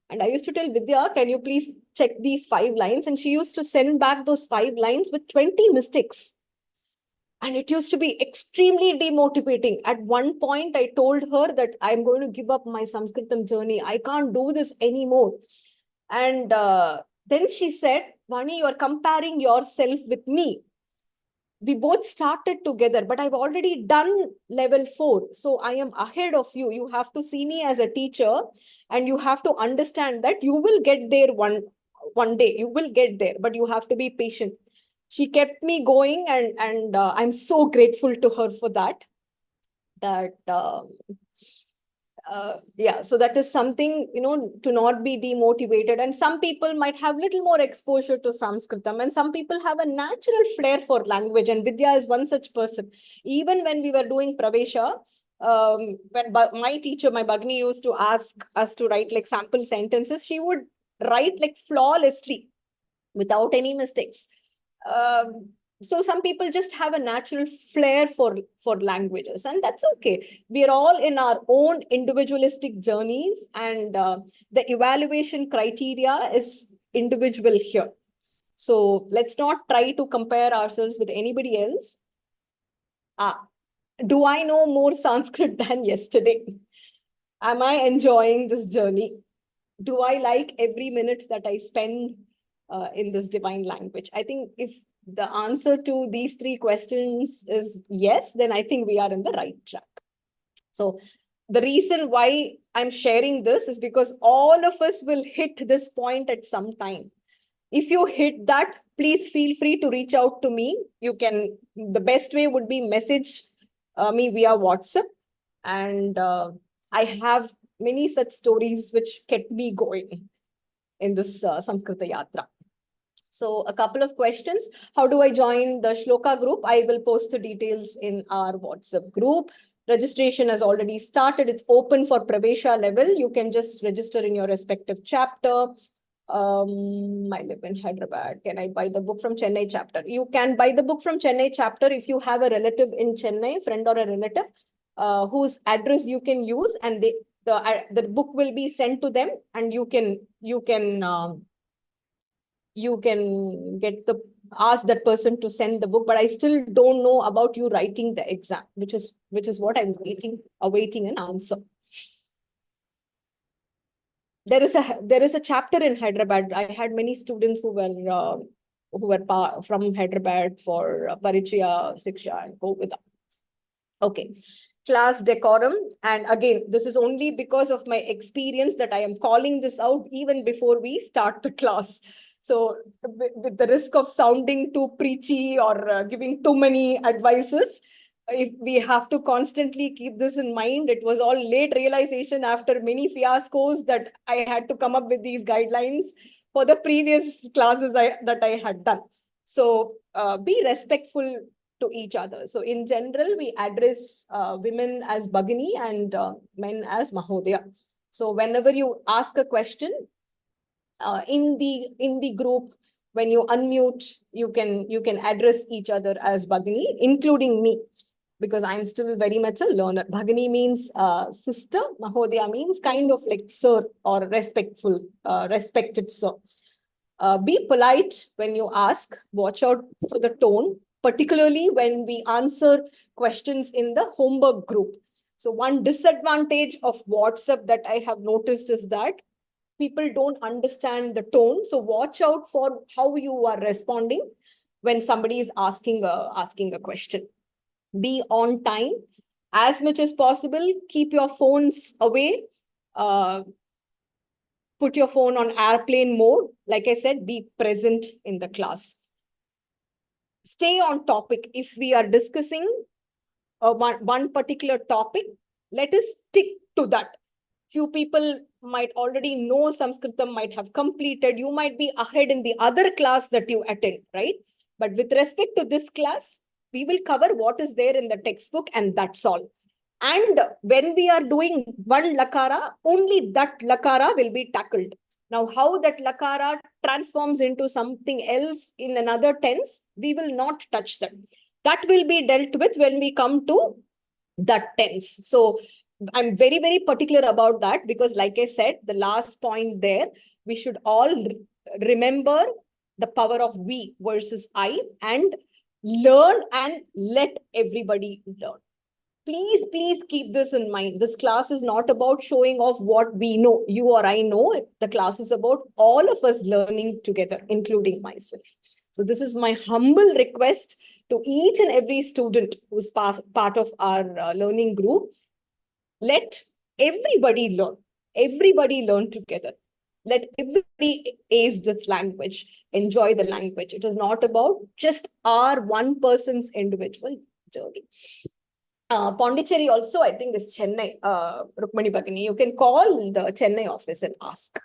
And I used to tell Vidya, can you please check these 5 lines? And she used to send back those 5 lines with 20 mistakes. And it used to be extremely demotivating. At one point, I told her that I'm going to give up my Sanskritam journey. I can't do this anymore. And then she said, Vani, you're comparing yourself with me. We both started together, but I've already done level 4. So I am ahead of you. You have to see me as a teacher and you have to understand that you will get there one day. You will get there, but you have to be patient. she kept me going, and I'm so grateful to her for that. Yeah, so that is something, to not be demotivated. And some people might have little more exposure to Sanskritam, and some people have a natural flair for language, and Vidya is one such person. Even when we were doing Pravesha, when my teacher, my Bhagini, used to ask us to write like sample sentences, she would write like flawlessly without any mistakes. Um, so some people just have a natural flair for languages, and that's okay. We are all in our own individualistic journeys, and the evaluation criteria is individual here. So let's not try to compare ourselves with anybody else. Do I know more Sanskrit than yesterday? Am I enjoying this journey? Do I like every minute that I spend in this divine language? I think if the answer to these three questions is yes, then I think we are in the right track. So the reason why I'm sharing this is because all of us will hit this point at some time. If you hit that, please feel free to reach out to me. The best way would be message me via WhatsApp. And I have many such stories which kept me going in this Samskrita Yatra. So a couple of questions. How do I join the Shloka group? I will post the details in our WhatsApp group. Registration has already started. It's open for Pravesha level. You can just register in your respective chapter. I live in Hyderabad. Can I buy the book from Chennai chapter? You can buy the book from Chennai chapter if you have a relative in Chennai, friend or a relative, whose address you can use, and the book will be sent to them, and you can ask that person to send the book. But I still don't know about you writing the exam, which is what I'm awaiting an answer. There is a chapter in Hyderabad. I had many students who were from Hyderabad for Parichaya, Siksha, and Govida. Okay. Class decorum. And again, this is only because of my experience that I am calling this out even before we start the class. So with the risk of sounding too preachy or giving too many advices, if we have to constantly keep this in mind. It was all late realization after many fiascos that I had to come up with these guidelines for the previous classes that I had done. So be respectful to each other. So in general, we address women as Bhagini and men as Mahodaya. So whenever you ask a question in the group, when you unmute, you can address each other as Bhagini, including me, because I'm still very much a learner. Bhagini means sister. Mahodaya means kind of like sir or respected sir. Be polite when you ask. Watch out for the tone, particularly when we answer questions in the homework group. So one disadvantage of WhatsApp that I have noticed is that people don't understand the tone. So watch out for how you are responding when somebody is asking a question. Be on time as much as possible. Keep your phones away. Put your phone on airplane mode. Like I said, be present in the class. Stay on topic. If we are discussing one particular topic, let us stick to that. Few people might already know Sanskritam, might have completed. You might be ahead in the other class that you attend, right? But with respect to this class, we will cover what is there in the textbook, and that's all. And when we are doing one lakara, only that lakara will be tackled. Now, how that lakara transforms into something else in another tense, we will not touch that. That will be dealt with when we come to that tense. So I'm very, very particular about that, because like I said, the last point there, we should all remember the power of we versus I, and learn and let everybody learn. Please keep this in mind. This class is not about showing off what we know, you or I know. The class is about all of us learning together, including myself. So this is my humble request to each and every student who's part of our learning group. Let everybody learn together. let everybody ace this language, enjoy the language. It is not about just our one person's individual journey. Pondicherry also, I think, is Chennai, Rukmani Bhagini. You can call the Chennai office and ask.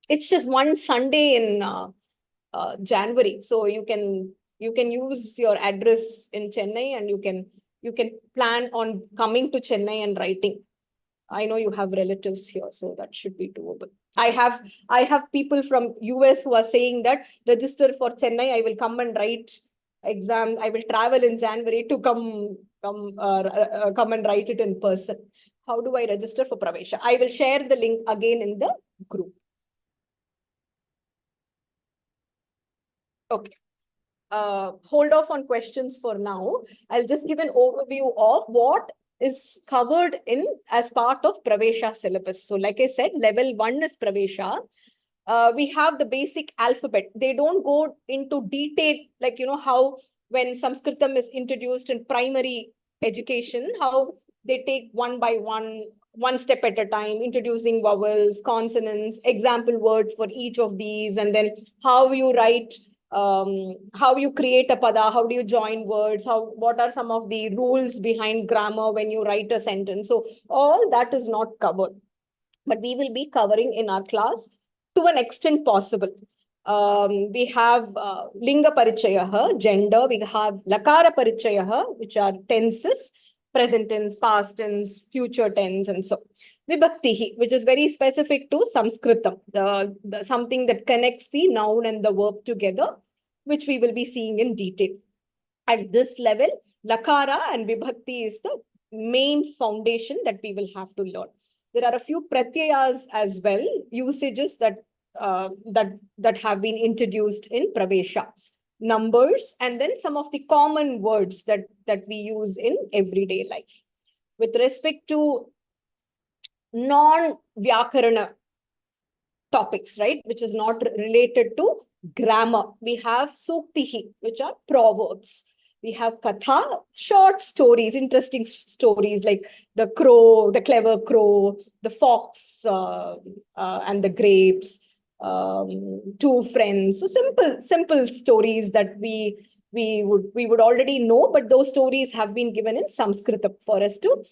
It's just one Sunday in January. So you can use your address in Chennai, and you can plan on coming to Chennai and writing. I know you have relatives here, so that should be doable. I have people from US who are saying that register for Chennai. I will come and write exam. I will travel in January to come and write it in person. How do I register for Pravesha? I will share the link again in the group. Okay. Hold off on questions for now. I'll just give an overview of what is covered in as part of Pravesha syllabus. So like I said, level 1 is Pravesha. We have the basic alphabet. They don't go into detail, like, how when Samskritam is introduced in primary education, how they take one by one step at a time, introducing vowels, consonants, example words for each of these, and then how you write, how you create a pada, how do you join words, what are some of the rules behind grammar when you write a sentence. So all that is not covered, but we will be covering in our class to an extent possible. We have linga parichayaha, gender. We have lakara parichayaha, which are tenses, present tense, past tense, future tense, and so. Vibhaktihi, which is very specific to Sanskritam, the something that connects the noun and the verb together, which we will be seeing in detail. At this level, lakara and vibhakti is the main foundation that we will have to learn. There are a few pratyayas as well, usages that have been introduced in Pravesha. Numbers, and then some of the common words that we use in everyday life. With respect to non-Vyakarana topics, right, which is not related to grammar, we have Suktihi, which are proverbs. We have Katha, short stories, interesting stories like the crow, the clever crow, the fox and the grapes, two friends. So simple stories that we would already know, but those stories have been given in Sanskrit for us to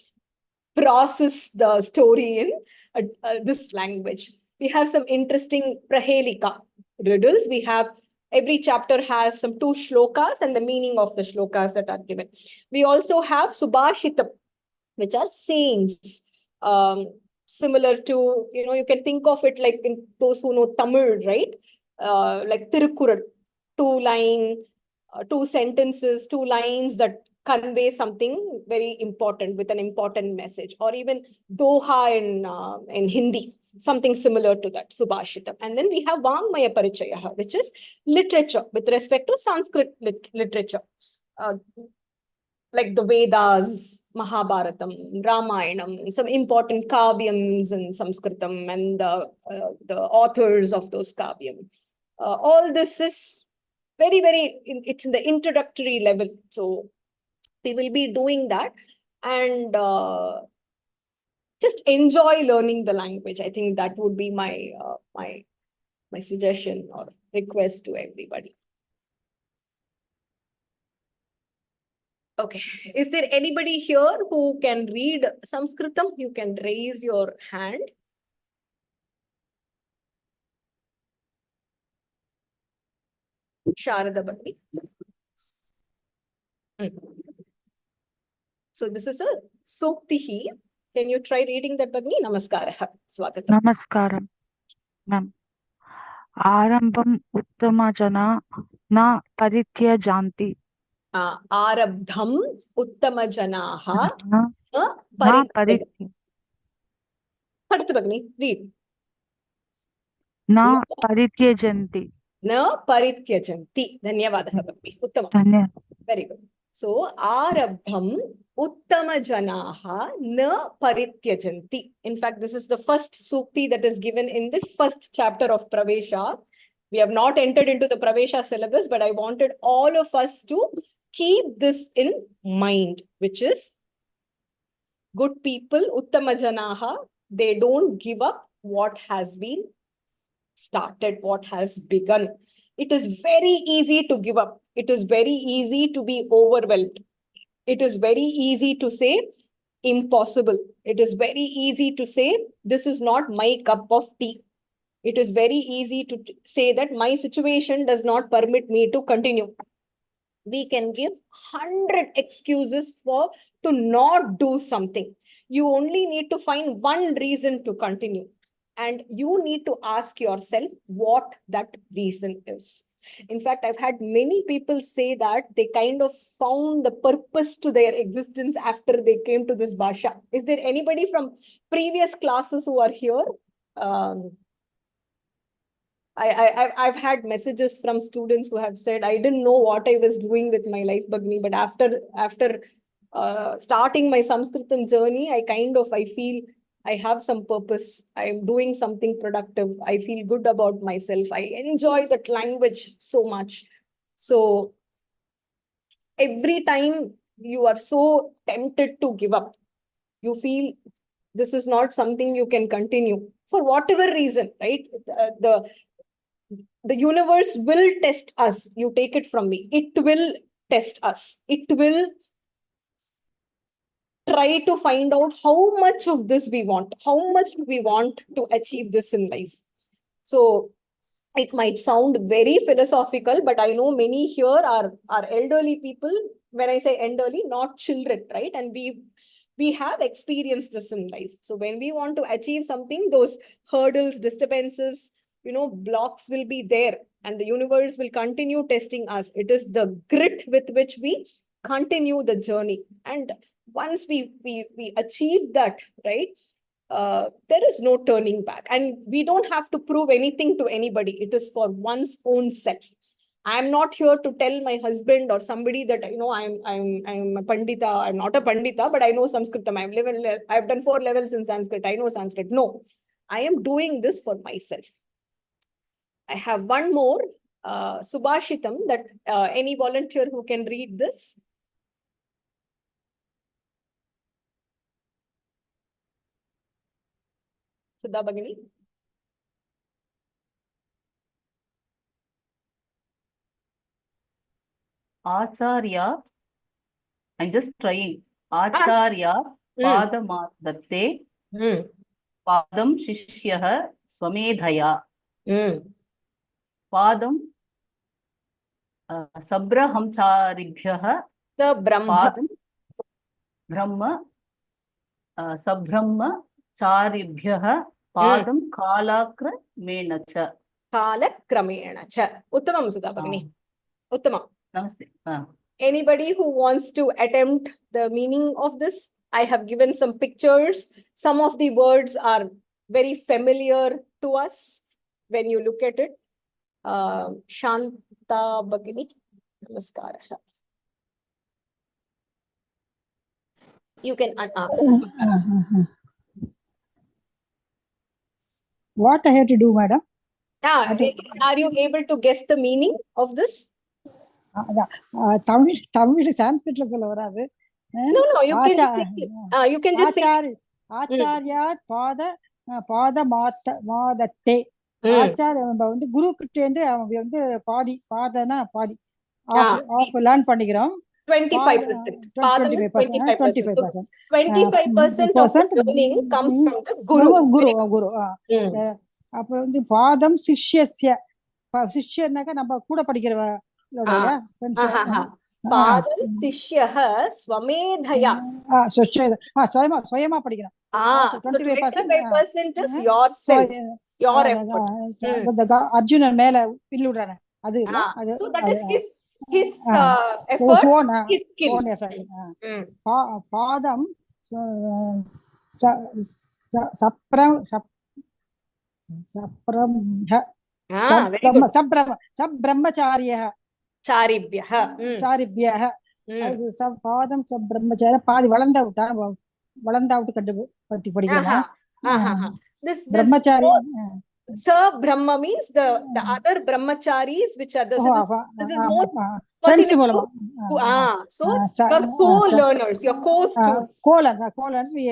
process the story in this language. We have some interesting prahelika riddles. We have every chapter has some 2 shlokas and the meaning of the shlokas that are given. We also have subhashitam, which are sayings, similar to, you can think of it like in those who know Tamil, right? Like Tirukkural, 2 sentences, 2 lines that convey something very important with an important message, or even doha in Hindi, something similar to that, subhashitam. And then we have Vangmaya Parichayaha, which is literature with respect to Sanskrit literature, like the Vedas, Mahabharatam, Ramayanam, some important kavyams in Sanskritam, and the authors of those kavyam. All this is it's in the introductory level. So we will be doing that, and just enjoy learning the language. I think that would be my my suggestion or request to everybody. Okay, is there anybody here who can read Sanskritam? You can raise your hand. Sharada Bhakti. So this is a Suktihi. Can you try reading that, Bhagini? Namaskaraha. Swagatam. Namaskaram, ma'am. Arambam uttama jana na parityajanti. Arabdham uttama janaha Na parityajanti. Paduthu, Bhagini, read. Na parityajanti. Na parityajanti. Dhanyavadaha, Bhagini. Uttama. Very good. So, Arabdham uttama janaha na parityajanti. In fact, this is the first sukti that is given in the first chapter of Pravesha. We have not entered into the Pravesha syllabus, but I wanted all of us to keep this in mind, which is good people, uttama janaha, they don't give up what has been started, what has begun. It is very easy to give up. It is very easy to be overwhelmed. It is very easy to say impossible. It is very easy to say this is not my cup of tea. It is very easy to say that my situation does not permit me to continue. We can give 100 excuses for to not do something. You only need to find one reason to continue. And you need to ask yourself what that reason is. In fact, I've had many people say that they kind of found the purpose to their existence after they came to this bhasha. Is there anybody from previous classes who are here? I've had messages from students who have said, I didn't know what I was doing with my life, Bhagni, but after starting my Sanskritam journey, I feel I have some purpose. I'm doing something productive. I feel good about myself. I enjoy that language so much. So every time you are so tempted to give up, you feel this is not something you can continue for whatever reason, right? The universe will test us. You take it from me. It will test us. It will try to find out how much of this we want. How much do we want to achieve this in life? So it might sound very philosophical, but I know many here are elderly people. When I say elderly, not children, right? And we have experienced this in life. So when we want to achieve something, those hurdles, disturbances, blocks will be there, and the universe will continue testing us. It is the grit with which we continue the journey. And once we achieve that, right, there is no turning back. And we don't have to prove anything to anybody. It is for one's own self. I'm not here to tell my husband or somebody that, I'm a Pandita. I'm not a Pandita, but I know Sanskritam. I've done 4 levels in Sanskrit. I know Sanskrit. No, I am doing this for myself. I have one more Subhashitam that any volunteer who can read this. Sudha Bhagini. Acharya, I'm just trying. Acharya Padamatte Padam Shishyah Swamedhaya Padam Sabrahamcharibhyah The Brahma. Brahma Sabrahma Charibhyah Padam Kalakramena cha. Kalakramena cha. Uttamam, Sudha Bhagini. Uttamam. Namaste. Anybody who wants to attempt the meaning of this? I have given some pictures. Some of the words are very familiar to us when you look at it. Shanta Bhagini. Namaskara. You can What I have to do, madam? Are you able to guess the meaning of this? Tamil Sanskrit சொல்ல வராது. No, you can just say ஆச்சாரியாத் பாத மாதத்தே. ஆச்சாரிய வந்து குரு கிட்ட இருந்து அவங்க வந்து பாதி பாதனா பாதி ஆஃப் லேர்ன் பண்ணிக்கிறோம். 25%. 25% of the learning comes from the guru. அப்புறம் வந்து பாதம் சிஷ்யஸ்ய. சிஷ்யனாக்க நம்ம கூட படிக்கிறவ. Padam Sishyah Swamedhaya. Swayama படிக்கிறோம். So 25% is yourself, your effort. Arjuna மேல வில்லு விடுறானே அது. So that is his effort, his skill. Own effort. பாதம் சப்ரம்மச்சாரியः Charibhyah. பாதம் சப்ரம்மச்சாரிய பாதி வளர்ந்தாவுட்டு கண்டு படிக்கிறோம். This பிரம்மச்சாரி. Sir Brahma means the other brahmacharis, which are this is more friends மூலமா. So your co-learners, your co-students. Co-learners we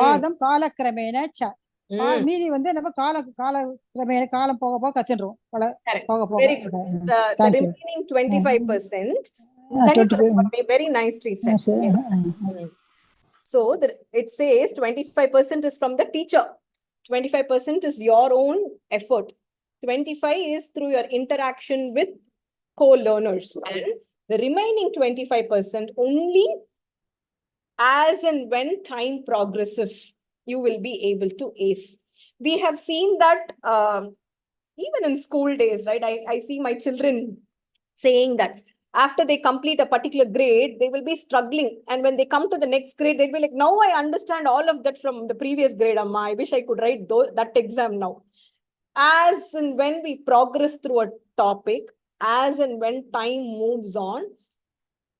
பாதம் காலக்கிரமேண மீதி வந்து நம்ம காலம் போக போக கத்துன்றோம். Correct. போக போக. Very good. The Thank you. remaining 25%, 25. very nicely said. Yes, So it says 25% is from the teacher. 25% is your own effort. 25 is through your interaction with co-learners. And the remaining 25% only as and when time progresses, you will be able to ace. We have seen that even in school days, right? I see my children saying that after they complete a particular grade, they will be struggling. And when they come to the next grade, they'll be like, now I understand all of that from the previous grade, Amma. I wish I could write that exam now. As and when we progress through a topic, as and when time moves on,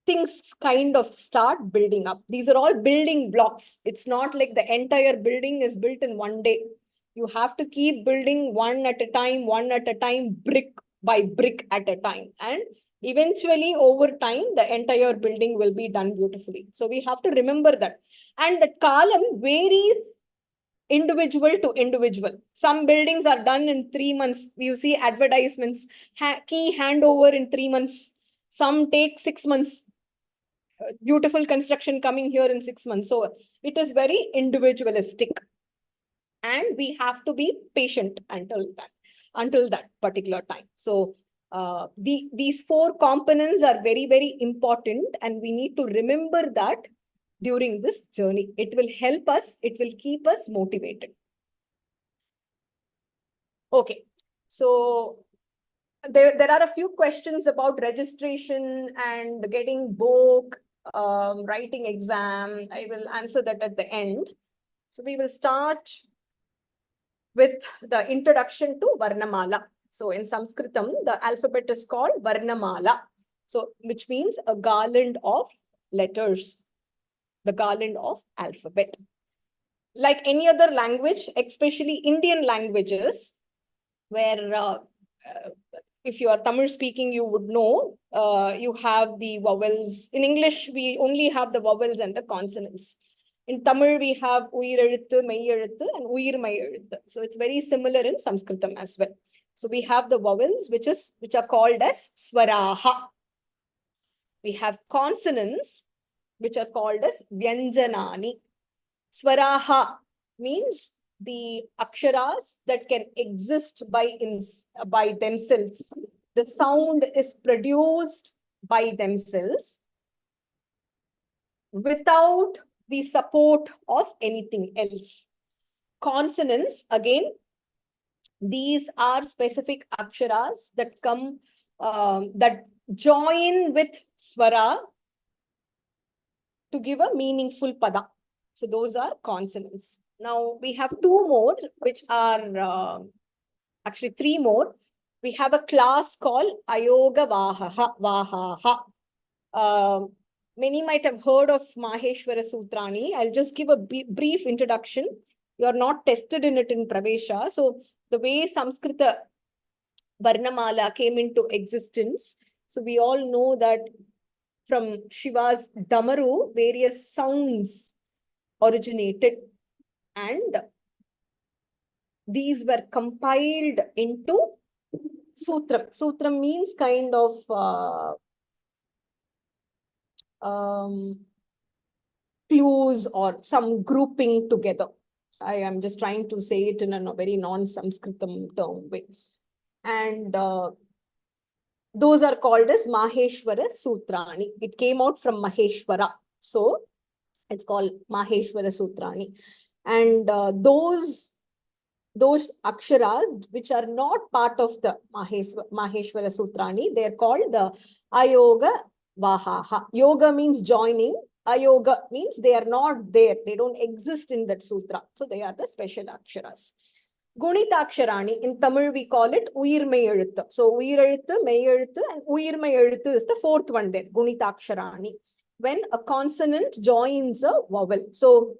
things kind of start building up. These are all building blocks. It's not like the entire building is built in one day. You have to keep building one at a time, brick by brick at a time. And eventually, over time, the entire building will be done beautifully. So we have to remember that. And the column varies individual to individual. Some buildings are done in 3 months. You see advertisements, key handover in 3 months. Some take 6 months. Beautiful construction coming here in 6 months. So it is very individualistic. And we have to be patient until that particular time. So these 4 components are very, very important. And we need to remember that during this journey. It will help us. It will keep us motivated. Okay. So there are a few questions about registration and getting book, writing exam. I will answer that at the end. So we will start with the introduction to Varnamala. So in Sanskritam, the alphabet is called Varnamala. So which means a garland of letters, the garland of alphabet. Like any other language, especially Indian languages, where if you are Tamil speaking, you would know you have the vowels. In English, we only have the vowels and the consonants. In Tamil, we have uyir ezhuthu, mei ezhuthu, and uyir mai ezhuthu. So it's very similar in Sanskritam as well. So we have the vowels, which are called as Swaraha. We have consonants, which are called as Vyanjanani. Swaraha means the Aksharas that can exist by themselves. The sound is produced by themselves without the support of anything else. Consonants, again, these are specific Aksharas that come, that join with Swara to give a meaningful pada. So those are consonants. Now we have 2 more, which are actually 3 more. We have a class called Ayoga Vahaha. Many might have heard of Maheshwara Sutrani. I'll just give a brief introduction. You are not tested in it in Pravesha. So the way Samskrita Varnamala came into existence. So we all know that from Shiva's Damaru, various sounds originated, and these were compiled into Sutram. Sutram means kind of clues or some grouping together. I am just trying to say it in a very non-Sanskritam term way. And those are called as Maheshwara Sutrani. It came out from Maheshwara. So it's called Maheshwara Sutrani. And those Aksharas, which are not part of the Maheshwara Sutrani, they are called the Ayoga Vahaha. Yoga means joining. Ayoga means they are not there. They don't exist in that sutra. So they are the special Aksharas. Gunitaksharani, in Tamil we call it Uyir Mai Ezhuthu. So Uyir Ezhuthu, Mai Ezhuthu, and Uyir Mai Ezhuthu is the 4th one there, Gunitaksharani. When a consonant joins a vowel. So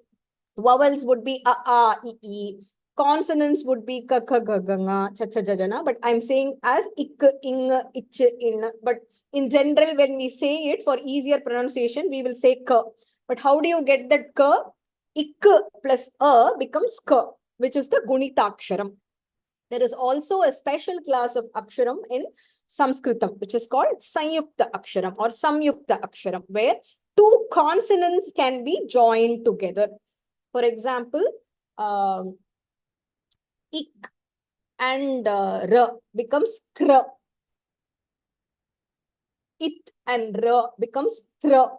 vowels would be a, I, I. Consonants would be ka, ka, ga, ga, nga, cha, cha, ja, ja, na. But I'm saying as ik, ing, ich, in. But in general, when we say it for easier pronunciation, we will say ka. But how do you get that ka? Ik plus a becomes ka. which is the Gunita Aksharam. There is also a special class of Aksharam in Sanskritam, which is called Sanyukta Aksharam or Samyukta Aksharam, where two consonants can be joined together. For example, ik and r becomes kr. It and r becomes thra.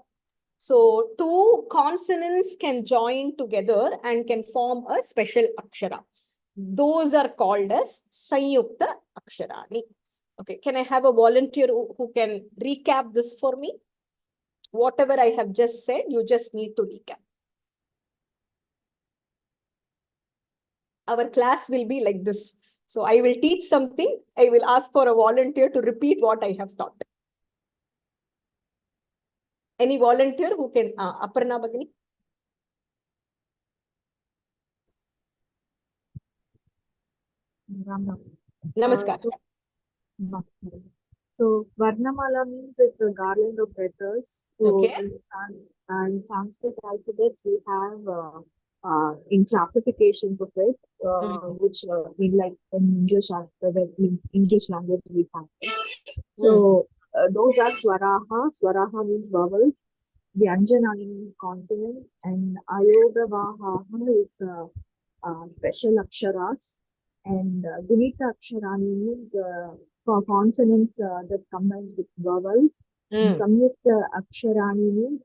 So two consonants can join together and can form a special akshara. Those are called as Sanyukta Aksharani. Okay, can I have a volunteer who can recap this for me? Whatever I have just said, you just need to recap. Our class will be like this. So I will teach something. I will ask for a volunteer to repeat what I have taught. Any volunteer who can, Aparna Bhagini? Namaskar. So Varnamala means it's a garland of letters. So Okay. and Sanskrit alphabets we have in classifications of it, which in like in English alphabet means English language we have. So those are Swaraha. Swaraha means vowels. Vyanjanani means consonants, and Ayodavaha is special Aksharas. And Gunita Aksharani means for consonants that combines with vowels. And Samyukta Aksharani means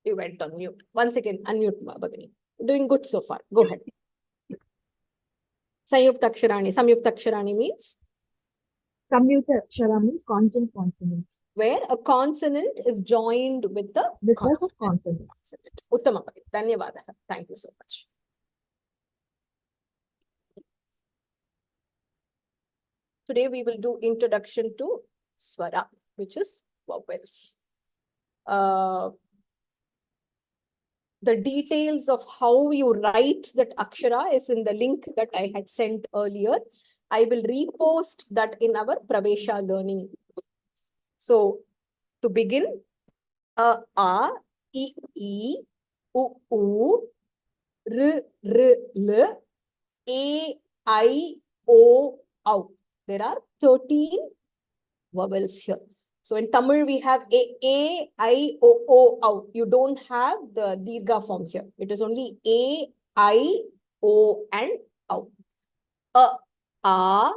You went on mute. Once again, unmute Bhagini. Doing good so far. Go ahead. Samyukta Aksharani means? Samyukta Akshara means consonants. Where a consonant is joined with the consonant. Uttama Bhagini. Dhanyavadaha. Thank you so much. Today we will do introduction to Swara, which is vowels. The details of how you write that Akshara is in the link that I had sent earlier. I will repost that in our Pravesha learning. So to begin, a, I, u, r, l, a, I, o, au. There are 13 vowels here. So in Tamil, we have a, I, o, au. You don't have the dirgha form here. It is only a, I, o, and au. A, I,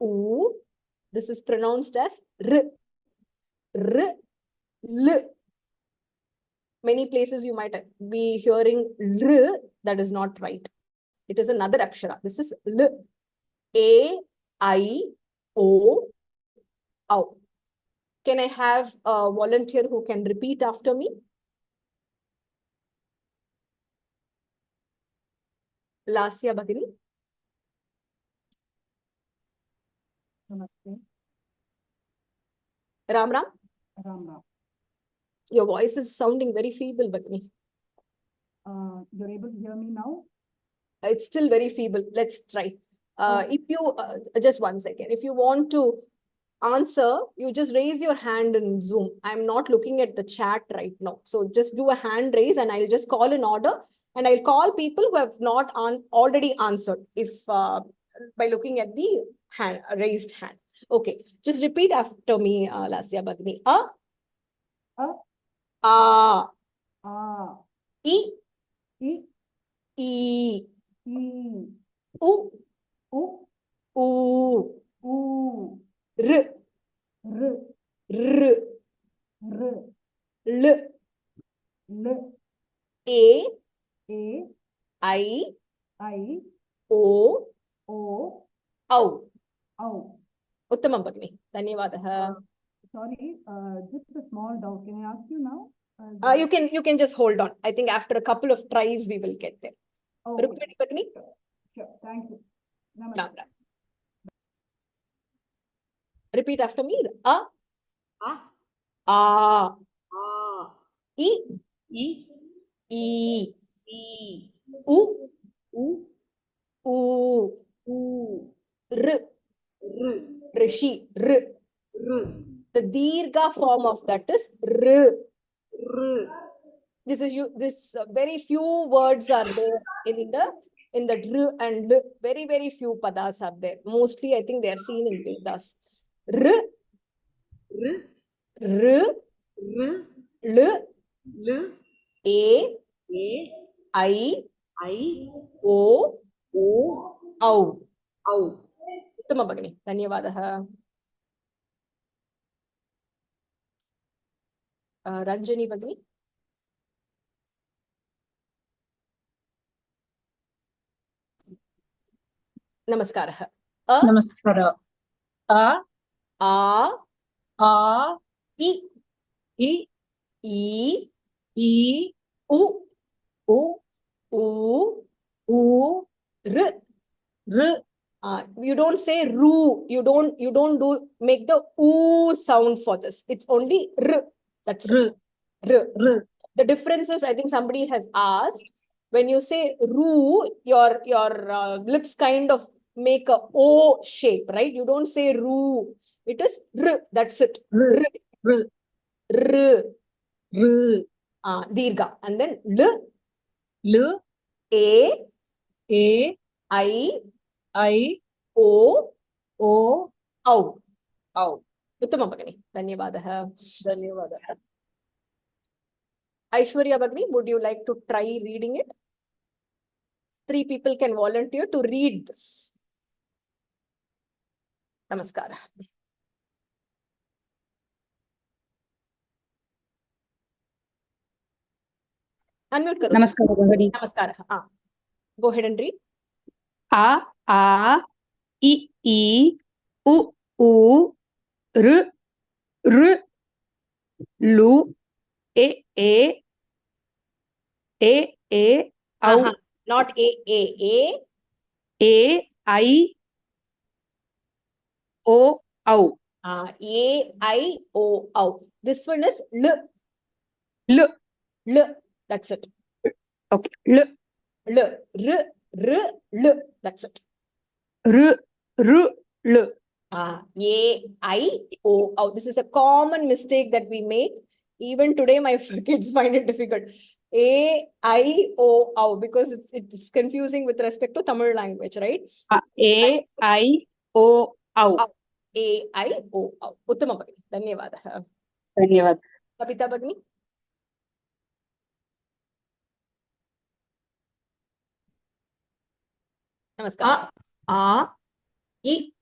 u. This is pronounced as r, l. Many places you might be hearing r. That is not right. It is another akshara. This is l. A, I, O, au. Can I have a volunteer who can repeat after me? Lasya Bhagini. Namaste. Ram Ram. Ram Ram. Your voice is sounding very feeble, Bhagini. You're able to hear me now? It's still very feeble. Let's try. If you, just 1 second. If you want to answer, you just raise your hand in Zoom. I'm not looking at the chat right now. So just do a hand raise and I'll just call in order. And I'll call people who have not already answered if by looking at the hand, raised hand. Okay, just repeat after me, Lasya Bhagini. A, I, E, U, R, L, A, I, O, au. Uttamam Bhagini. Dhanyavadaha. Sorry, just a small doubt. Can I ask you now? You can just hold on. I think after a couple of tries we will get there. Okay. Rukmini Bhagini. Sure. Thank you. Namaste. Ram Ram. Repeat after me. A, I, E, U, R, Rishi, R. The dirgha form of that is R. This is very few words are there in the dr and l. Very few padas are there. Mostly I think they are seen in Vedas. R, R, r, R, l, L, a, A, I, I, o, O, au. Au. उत्तम भगिनी, धन्यवादः. रञ्जनी भगिनी. नमस्कारः. नमस्कारः. अ, आ, आ, इ, इ, ई, ई, उ, उ, ऊ, उ, र. र. You don't say ru. You don't make the oo sound for this. It's only r. That's it. R. R. The difference is, I think somebody has asked, when you say ru, your lips kind of make a O shape, right? You don't say ru. It is r. That's it. R. R. R. R. Dirgha. And then l, L, a, A, I, I, O, O, au. औ. उत्तमं भगिनी, धन्यवादः. धन्यवादः. Aishwarya Bhagini, would you like to try reading it? 3 people can volunteer to read this. Namaskara. Unmute karo. Namaskara, Bhagini. Namaskara. Go ahead and read. A, I, U, R, R, Lu, A, Au. Not A. A, I, O, Au. A, I, O, au. This one is L. L. That's it. Okay. L. L. That's it. R, L. A, I, O, au. This is a common mistake that we make. Even today, my kids find it difficult. A, I, O, au, because it's confusing with respect to Tamil language, right? A, I, O, Au. A, I, O, au. Uttama Bhagini. Dhanyavadah. Dhanyavad. Kapita Bhagini. Namaskar. A, I,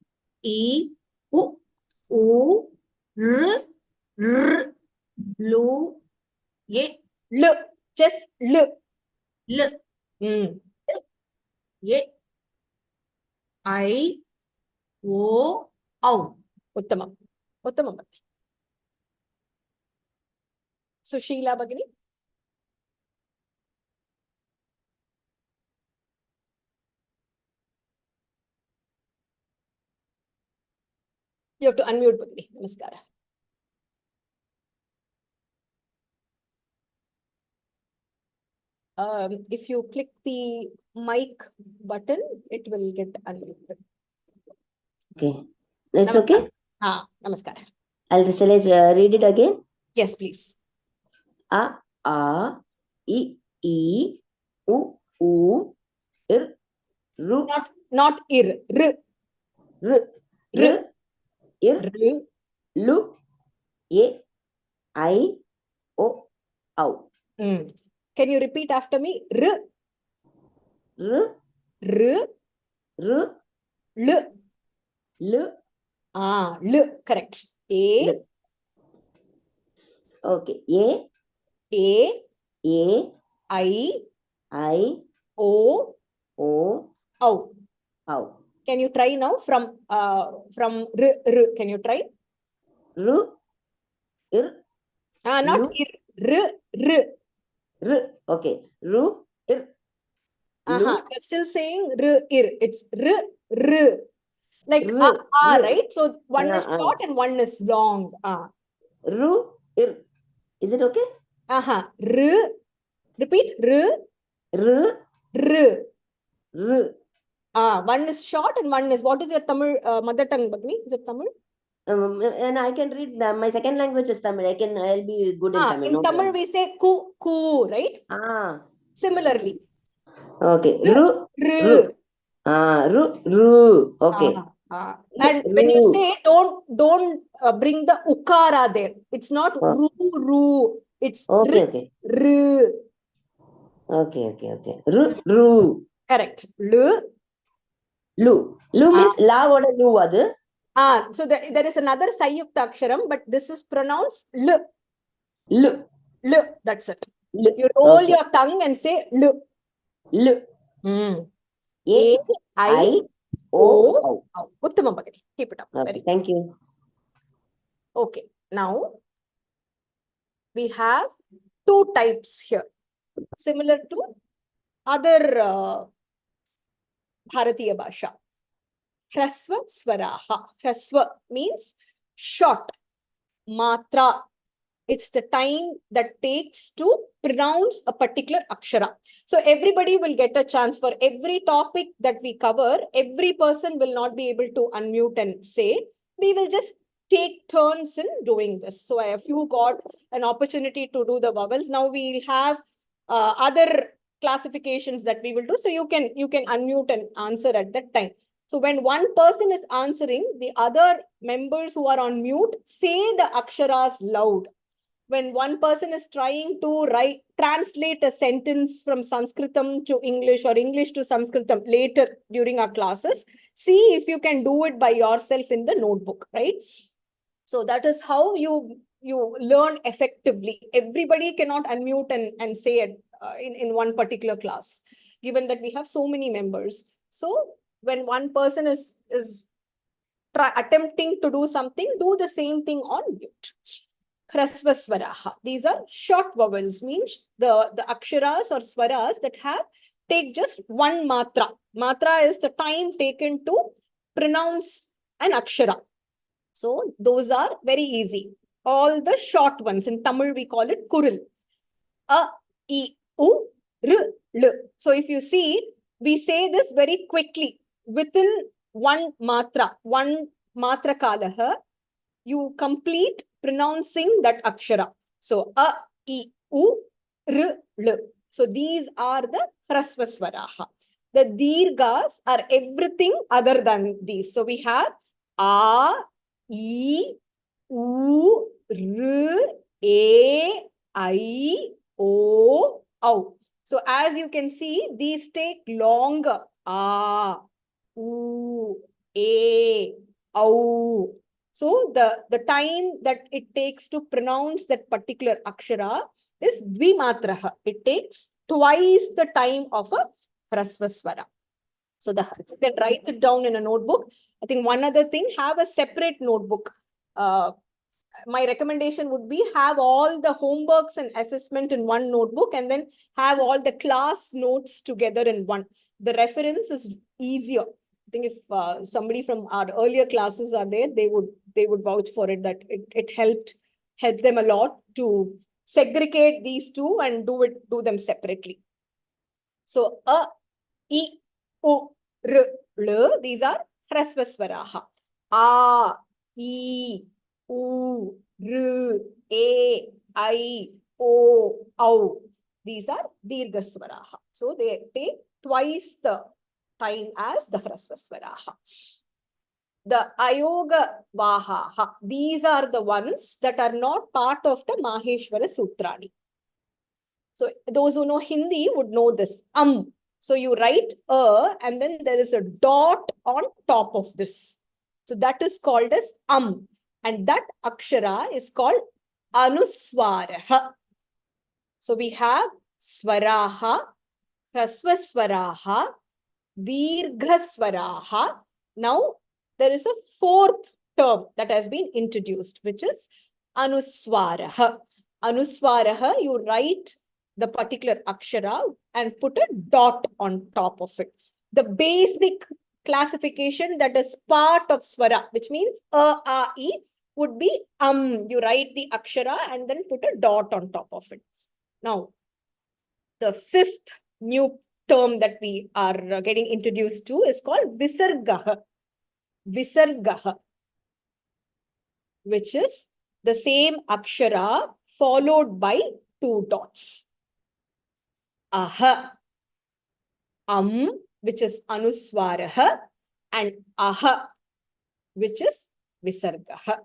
U, R, Lu, A, L. Just L. L, A, I, O, Au. Uttama. Uttama Bhagini. Sushila Bhagini. You have to unmute Bhagini. Namaskara. If you click the mic button, it will get unmuted. Okay, that's Namaskar. okay. Namaskara. Shall I read it again? Yes, please. A, I, U, R, Ru. Not ir. R. Lu, A, I, O, Au. Can you repeat after me? R. L. L. Correct. A. L. Okay. A. I. O. Au. Can you try now from R? Can you try? Not ir. R. Okay. Ru, ir. You're still saying ir. It's r. Like right? So one is short and one is long. Ru, ir. Is it okay? R. Repeat. R. One is short and one is, what is your Tamil mother tongue, Bhagini? Is it Tamil? And I can read my second language is Tamil. I'll be good in Tamil. In No Tamil, problem. we say ku, right? Similarly. Okay. R. Ru. Ru. Okay. And when you say, don't bring the ukara there. It's not ru. It's okay. r. Okay. Ru. Correct. Lu. Lu means la what a lu adu. So there is another Sayukta Aksharam, but this is pronounced L. L. That's it. You roll your tongue and say L. L. A-I-O. Uttamam Bhagini. Keep it up. Okay, thank you. Okay. Now, we have two types here. Similar to other Bharatiya Bhasha. Hrasva Swaraha. Hrasva means short. Matra. It's the time that takes to pronounce a particular akshara. So everybody will get a chance. For every topic that we cover, every person will not be able to unmute and say. We will just take turns in doing this. So if you got an opportunity to do the vowels, now we'll have other classifications that we will do. So you can unmute and answer at that time. So when one person is answering, the other members who are on mute say the aksharas loud. When one person is trying to translate a sentence from Sanskritam to English or English to Sanskritam later during our classes, see if you can do it by yourself in the notebook, right? So that is how you learn effectively. Everybody cannot unmute and say it in one particular class, given that we have so many members. So when one person is attempting to do something, do the same thing on mute. Hrasva Swaraha. These are short vowels, means the aksharas or swaras that take just one matra. Matra is the time taken to pronounce an akshara. So those are very easy. All the short ones, in Tamil we call it kuril. A, I, U, R, L. So if you see, we say this very quickly. Within one matra kalaha, you complete pronouncing that akshara. So, A, I, U, R, L. So, these are the hrasva swaraha. The dirghas are everything other than these. So, we have A, I, U, R, A, I, O, Au. So, as you can see, these take longer. A, U, A, Au. So the time that it takes to pronounce that particular akshara is dvimatraha. It takes twice the time of a hrasva swara. So you can write it down in a notebook. I think one other thing, have a separate notebook. My recommendation would be have all the homeworks and assessment in one notebook and then have all the class notes together in one. The reference is easier. I think if somebody from our earlier classes are there, they would vouch for it, that it helped them a lot to segregate these two and do them separately. So A, I, U, R, L, these are hrasva swaraha. A, I, U, R, A, I, O, Au. These are dirgha swaraha. So they take twice the time as the hrasva swaraha. The ayoga vahaha. These are the ones that are not part of the Maheshwara Sutrani. So those who know Hindi would know this. So you write and then there is a dot on top of this. So that is called as and that akshara is called Anuswara. So we have swaraha, hrasva swaraha, dirgha swaraha. Now there is a fourth term that has been introduced, which is Anuswara. Anuswara, you write the particular akshara and put a dot on top of it. The basic classification that is part of swara, which means a, I, would be You write the akshara and then put a dot on top of it. Now, the fifth new term that we are getting introduced to is called Visarga. Visarga. which is the same akshara followed by 2 dots. Aha. Which is Anuswaraha, and Aha, which is Visargaha.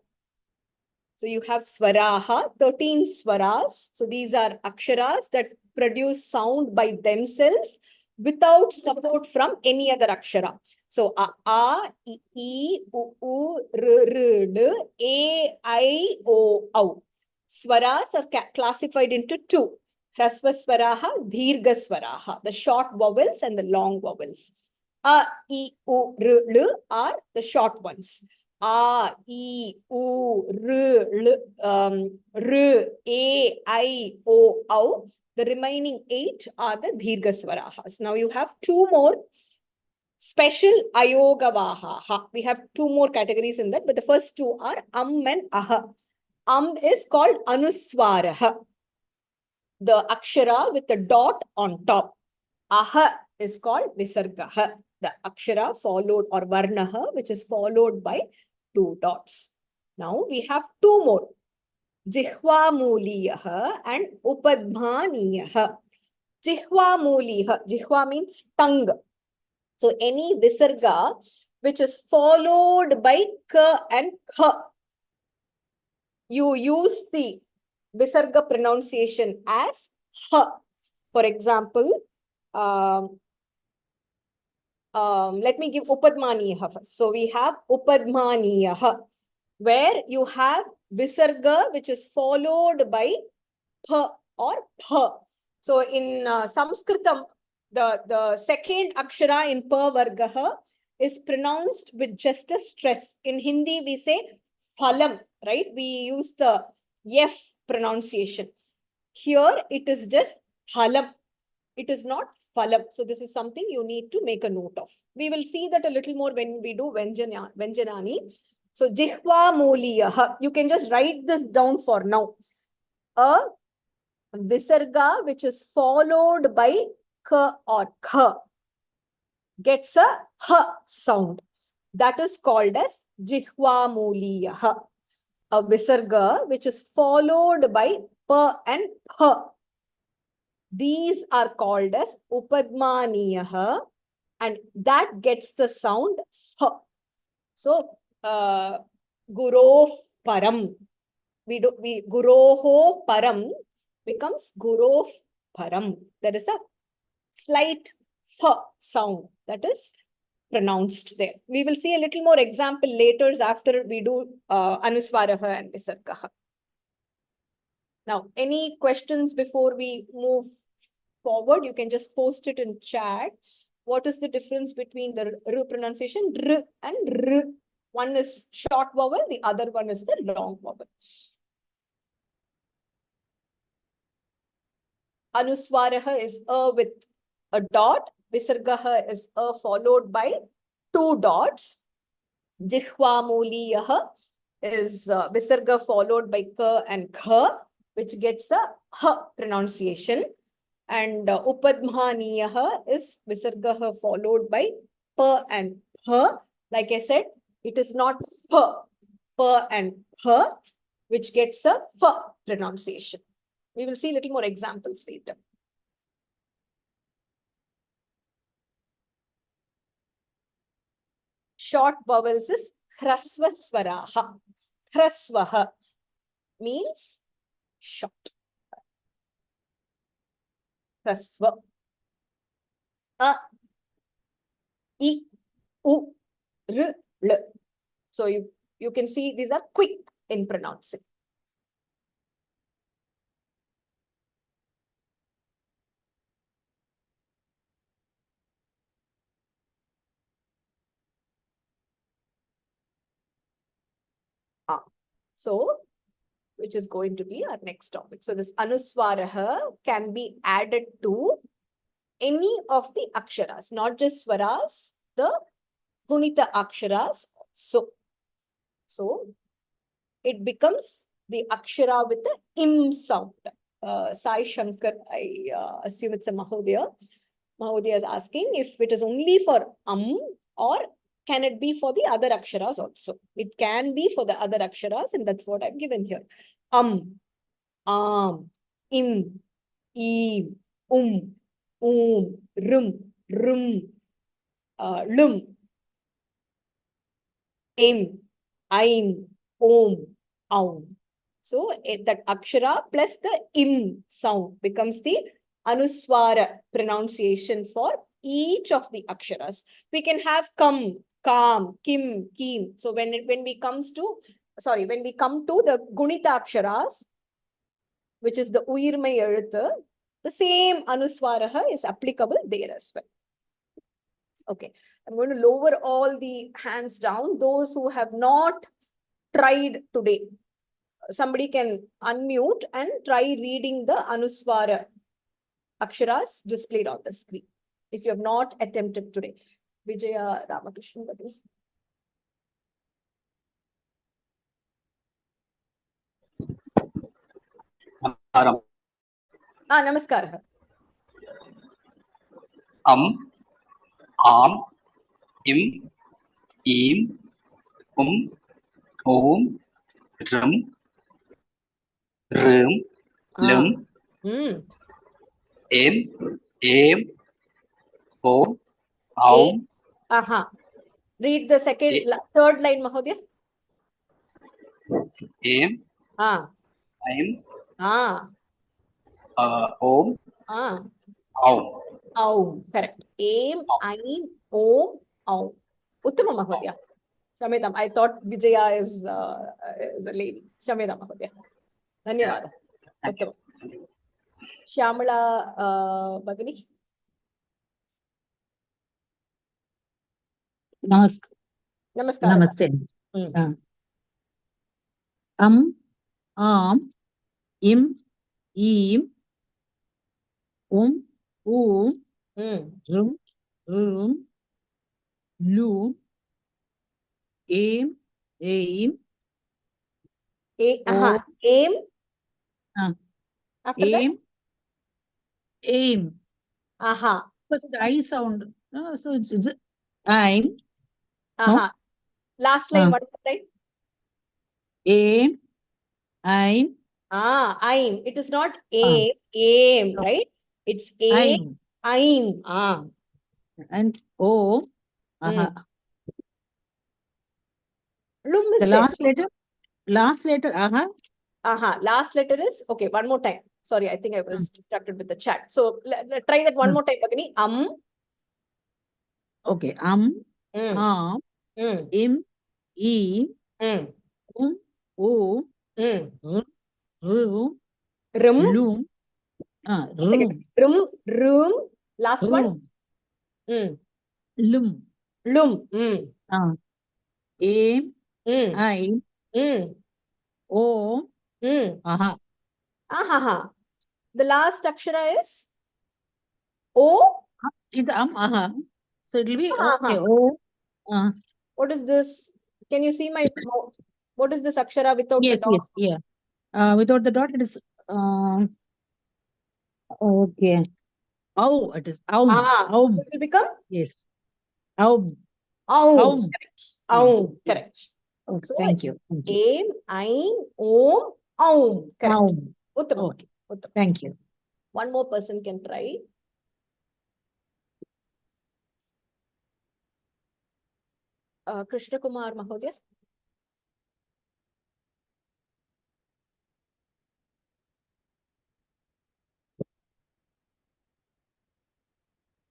So you have Swaraha, 13 Swaras. So these are Aksharas that produce sound by themselves without support from any other Akshara. So A, I, U, R, D, A, I, O, Au. Swaras are classified into 2. Hrasva Swaraha, Dhirga Swaraha, the short vowels and the long vowels. A, I, U, R, L are the short ones. A, I, U, R, L, R, A, I, O, Au. The remaining 8 are the Dhirga Swarahas. Now you have 2 more special Ayogavaha. We have 2 more categories in that, but the first 2 are and Aha. Is called Anuswaraha, the Akshara with the dot on top. Aha is called Visargaha, the Akshara followed, or Varnaha, which is followed by 2 dots. Now we have 2 more. Jihvamuliyaha and Upadmaniyaha. Jihvamuliyaha. Jihva means tongue. So any Visarga which is followed by Ka and Kha, you use the Visarga pronunciation as Ha. For example, let me give Upadmaniyaha first. So we have Upadmaniyaha, where you have Visarga which is followed by Pa or Pa. So in Sanskritam, the second Akshara in Pa Vargaha is pronounced with just a stress. In Hindi, we say Phalam, right? We use the F pronunciation. Here, it is just Phalam. It is not Phalam. So this is something you need to make a note of. We will see that a little more when we do Vyanjanani. So Jihva Moliyaha. You can just write this down for now. A Visarga which is followed by Ka or Kha gets a Ha sound. That is called as Jihva Moliyaha. A Visarga which is followed by Pa and Pa. These are called as Upadmaniyaha, and that gets the sound Ha. So, Gurof Param. Guroho Param becomes Gurof Param. There is a slight F sound that is pronounced there. We will see a little more example later after we do Anuswaraha and Visargaha. Now, any questions before we move forward? You can just post it in chat. What is the difference between the R pronunciation, R and R? One is short vowel, the other one is the long vowel. Anuswaraha is A with a dot. Visargaha is A followed by 2 dots. Jihvamuliyaha is Visarga followed by Ka and Kha, which gets a H pronunciation. And Upadmaniyaha is Visargaha followed by Pa and Pa. Like I said, it is not Pa and Pa, which gets a F pronunciation. We will see a little more examples later. Short vowels is Hrasva Swaraha. Hrasvaha means short. Hrasva. A, I, U, R, L. So you can see these are quick in pronouncing. So, which is going to be our next topic. So this Anuswaraha can be added to any of the Aksharas, not just Swaras, the Gunita Aksharas. So it becomes the Akshara with the Im sound. Sai Shankar, I assume it's a Mahodaya. Mahodaya is asking if it is only for or can it be for the other aksharas also? It can be for the other aksharas, and that's what I've given here. Am, im, rum, lum, im, aim, aum. So that akshara plus the im sound becomes the Anuswara pronunciation for each of the aksharas. We can have kam, kim, kim. So when we come to the gunita aksharas, which is the uirmai eluthu, the same Anuswara is applicable there as well. Okay, I'm going to lower all the hands down. Those who have not tried today, somebody can unmute and try reading the Anuswara aksharas displayed on the screen, if you have not attempted today. Vijaya Ramakrishnan Bagini. Namaskar. Am, im, om, rum, lum, em, om, aum. Read the third line, Mahodaya. Em, aim, om, aum. Correct. Aim, aim, om, aum. Uttama, Mahodaya. Shamedam. I thought Vijaya is a lady. Shamedam, Mahodaya. Dhanyavada. Uttama. Shyamala Bagini. Namaskar. Namaste. Am, im, rum, lu, aim, Aim. After aim, aim. that? Because the I sound. So it's aim. No? Last line, what is the line? Aim, aim. Aim. It is not aim, No. right? It's aim. And O. Lum is The there. last letter, Last letter is, okay, one more time. Sorry, I think I was distracted with the chat. So try that one more time, Bagini. Okay, im, lum, room. Last one. Lum. Aim, I, O, The last akshara is O. It's So it will be okay. O. What is this? Can you see my? What is this akshara without the dot? Yes, yeah. Without the dot, it is okay. Oh, it is So it will become? Yes. Correct. Correct. Okay, So thank you. aim, aim, om, correct. Uttama. Okay. Thank you. One more person can try. Krishna Kumar Mahodaya.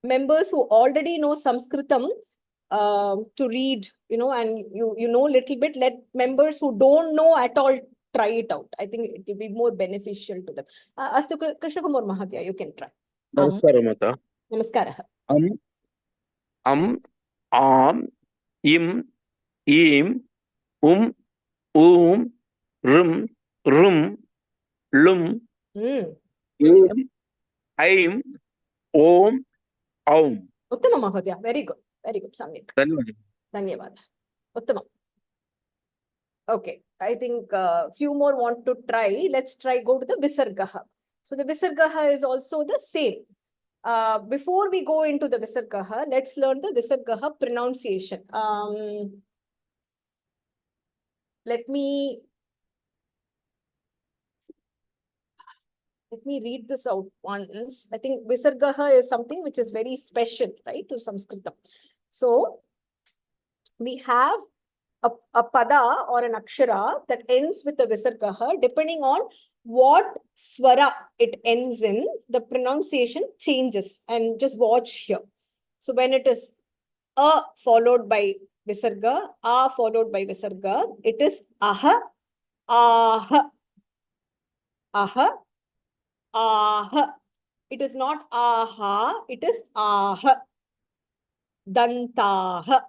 Members who already know Sanskritam to read, and you know little bit, let members who don't know at all try it out. I think it will be more beneficial to them. Astu Krishna Kumar Mahodaya, you can try. Namaskara, Mata. Namaskara. Am, im, rum, lum, aim, om, aum. Uttama Mahodaya. Very good. Very good. Samyak. Dhanyavada. Uttama. Okay. I think few more want to try. Let's go to the Visargaha. So the Visargaha is also the same. Before we go into the Visargaha, let's learn the Visargaha pronunciation. Let me read this out once. I think Visargaha is something which is very special, right, to Sanskrit. So we have a pada or an akshara that ends with a Visargaha. Depending on what swara it ends in, the pronunciation changes. And just watch here. So when it is a followed by Visarga, a followed by Visarga, it is aha, aha, aha, aha. It is not aha, it is aha. Dantaha.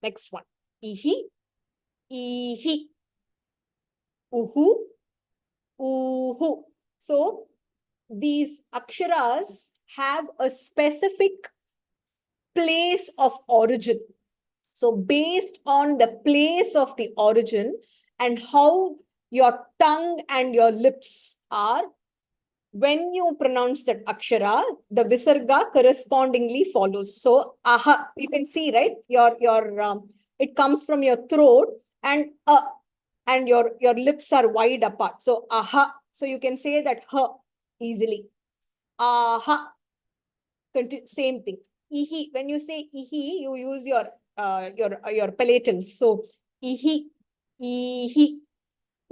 Next one. Ihi, ihi. Uhu, uhu. So these aksharas have a specific place of origin. So based on the place of the origin and how your tongue and your lips are, when you pronounce that akshara, the visarga correspondingly follows. So aha, you can see, right? It comes from your throat and your lips are wide apart. So aha, so you can say that ha easily. Aha, same thing. Ihi, when you say ihi, you use your palatals. So ihi, ihi,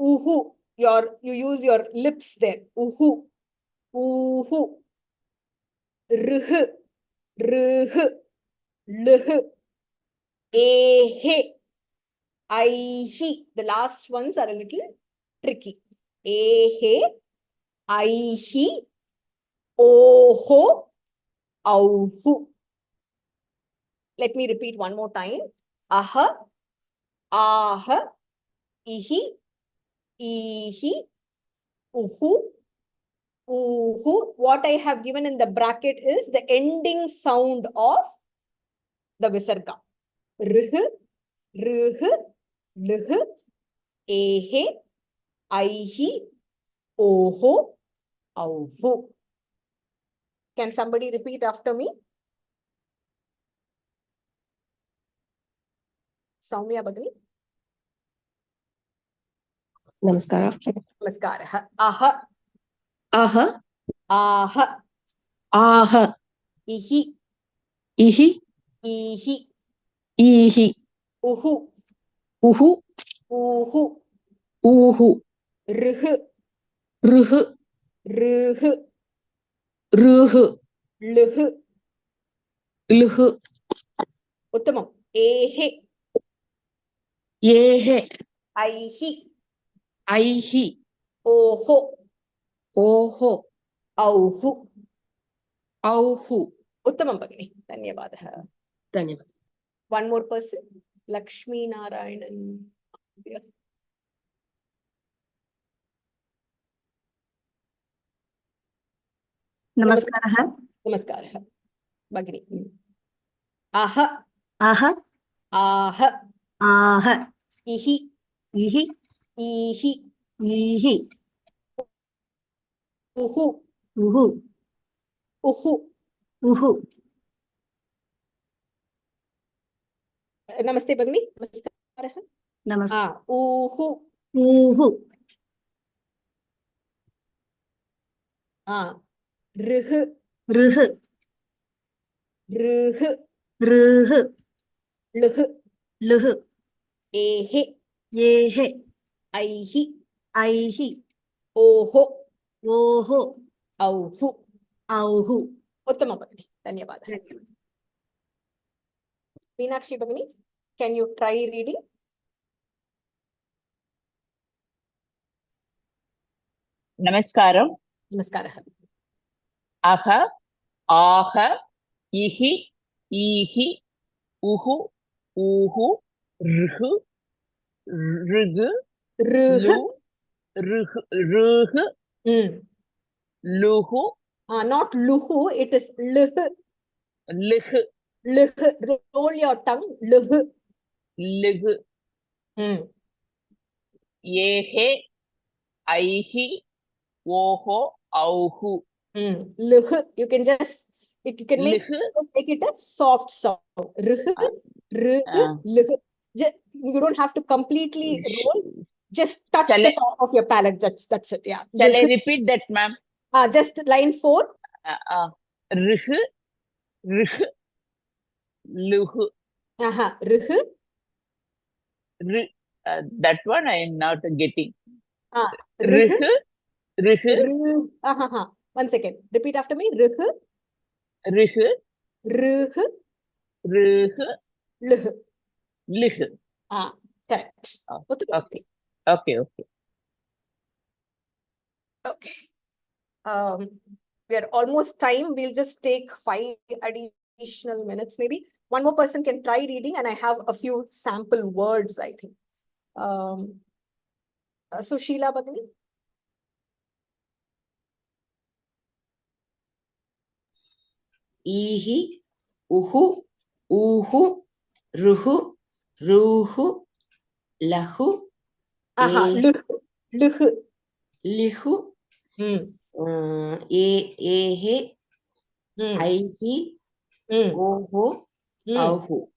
uhu, you use your lips there. Uhu, uhu, ruh, ruh, luh, ehe, aihi. The last ones are a little tricky. Ehe, aihi, oho, auhu. Let me repeat one more time. Aha, aha, ihi, ihi, uhu, uhu. What I have given in the bracket is the ending sound of the visarga. Rh, rh, lh, ehe, aihi, oho, auhu. Can somebody repeat after me? Soumya Bagni. Namaskara. Namaskara. Aha. Aha. Aha. Aha. Ihi. Ihi. Ihi. Ihi. Uhu. Uhu. Uhu. Uhu. Rh. Rh. Rh. Rh. Lh. Lh. Uttamam. Ehe. Yehe. Aihi. Aihi. Oho. Oho. Auhu. Auhu. Uttamam Bagni. Dhanyavadah. Dhanyavad. One more person. Lakshmi Narayanan. Namaskara. Namaskara. Bagni. Aha. Aha. Aha. Aha. Ihi. Ihi. Ihi. Ihi. Uhu. Uhu. Uhu. Uhu. Namaste Bagni. Namaskara. Namaste. Uhu. Uhu. Rh. Rh. Rh. Rh. Lh. Lh. Ehe. Yehe. Aihi. Aihi. Oho. Oho. Auhu. Auhu. Uttama Bagni. Dhanyavadah. Meenakshi Bagni, can you try reading? Namaskaram. Namaskara. Aha, aha, ihi, ihi, uhu, uhu, rh, rg, lu, rh, luhu. Not luhu, it is lh. Lh. Lh. Roll your tongue. Lh. Lh. Yehe, aihi, oho, auhu. Lh. You can just you can make just make it a soft sound. Rh, rh, lh. You don't have to completely roll. Just touch the top of your palate. That's it. Yeah. Shall I repeat that, ma'am? Just line 4. Rh, rh, luh. Rh. That one I am not getting. Rh. Rh. One second. Repeat after me. Rh. Rh. Rh. Rh. Lh. Lh. Correct. Okay. Okay. Okay. Okay. We are almost time. We'll just take 5 additional minutes, maybe. One more person can try reading, and I have a few sample words, I think. So Sheila Bagni. Ihi, uhu, uhu, ruhu, ruhu, lahu, luhu, lihu, ehe, aihi, oho, auhu.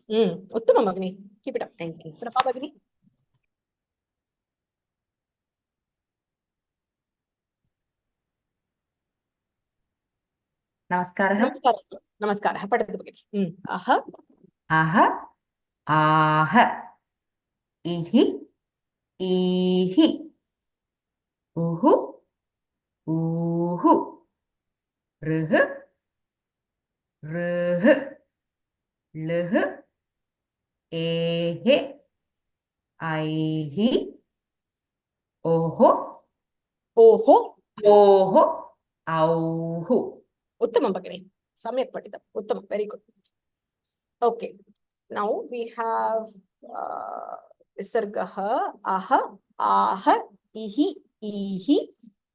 Uttamam Bagni. Keep it up. Thank you. Prabha Bagni. Namaskara. Namaskara. Padadu Bagni. Aha. Aha. Aha. Ihi. Ihi. Uhu. Uhu. Ruh. Ruh. Luh. Ehe. Aihi. Oho. Oho. Oho. Auhu. Uttamam Bagni. Samyak Patitam. Uttamam. Very good. Okay. Now we have Visargaha, aha, aha, ihi, ihi,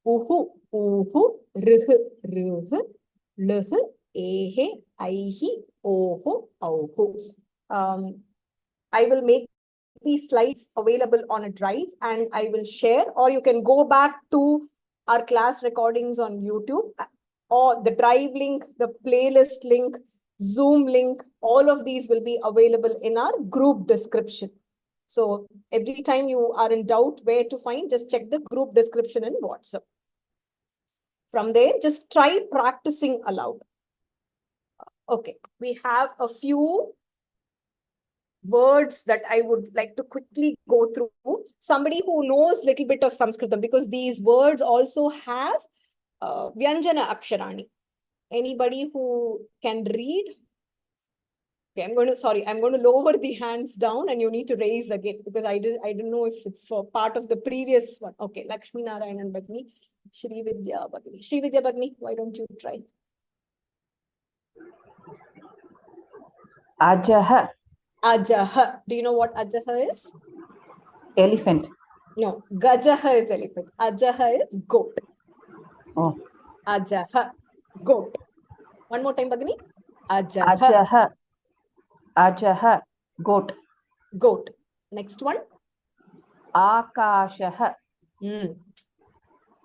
uhu, uhu, rh, rh, lh, ehe, aihi, oho, auhu. I will make these slides available on a drive and I will share, or you can go back to our class recordings on YouTube, or the drive link, the playlist link, Zoom link, all of these will be available in our group description. So every time you are in doubt where to find, just check the group description in WhatsApp. From there, just try practicing aloud. Okay, we have a few words that I would like to quickly go through. Somebody who knows little bit of Sanskritam, because these words also have Vyanjana Aksharani. Anybody who can read? Okay, I'm going to lower the hands down and you need to raise again, because I didn't know if it's for part of the previous one. Okay, Lakshmi Narayanan Bagni, Shri Vidya Bagni. Shri Vidya Bagni, why don't you try? Ajaha. Ajaha. Do you know what Ajaha is? Elephant. No, Gajaha is elephant. Ajaha is goat. Oh. Ajaha, goat. One more time, Bagni. Ajaha. Ajaha. Ajaha, goat. Goat. Next one. Akashaha.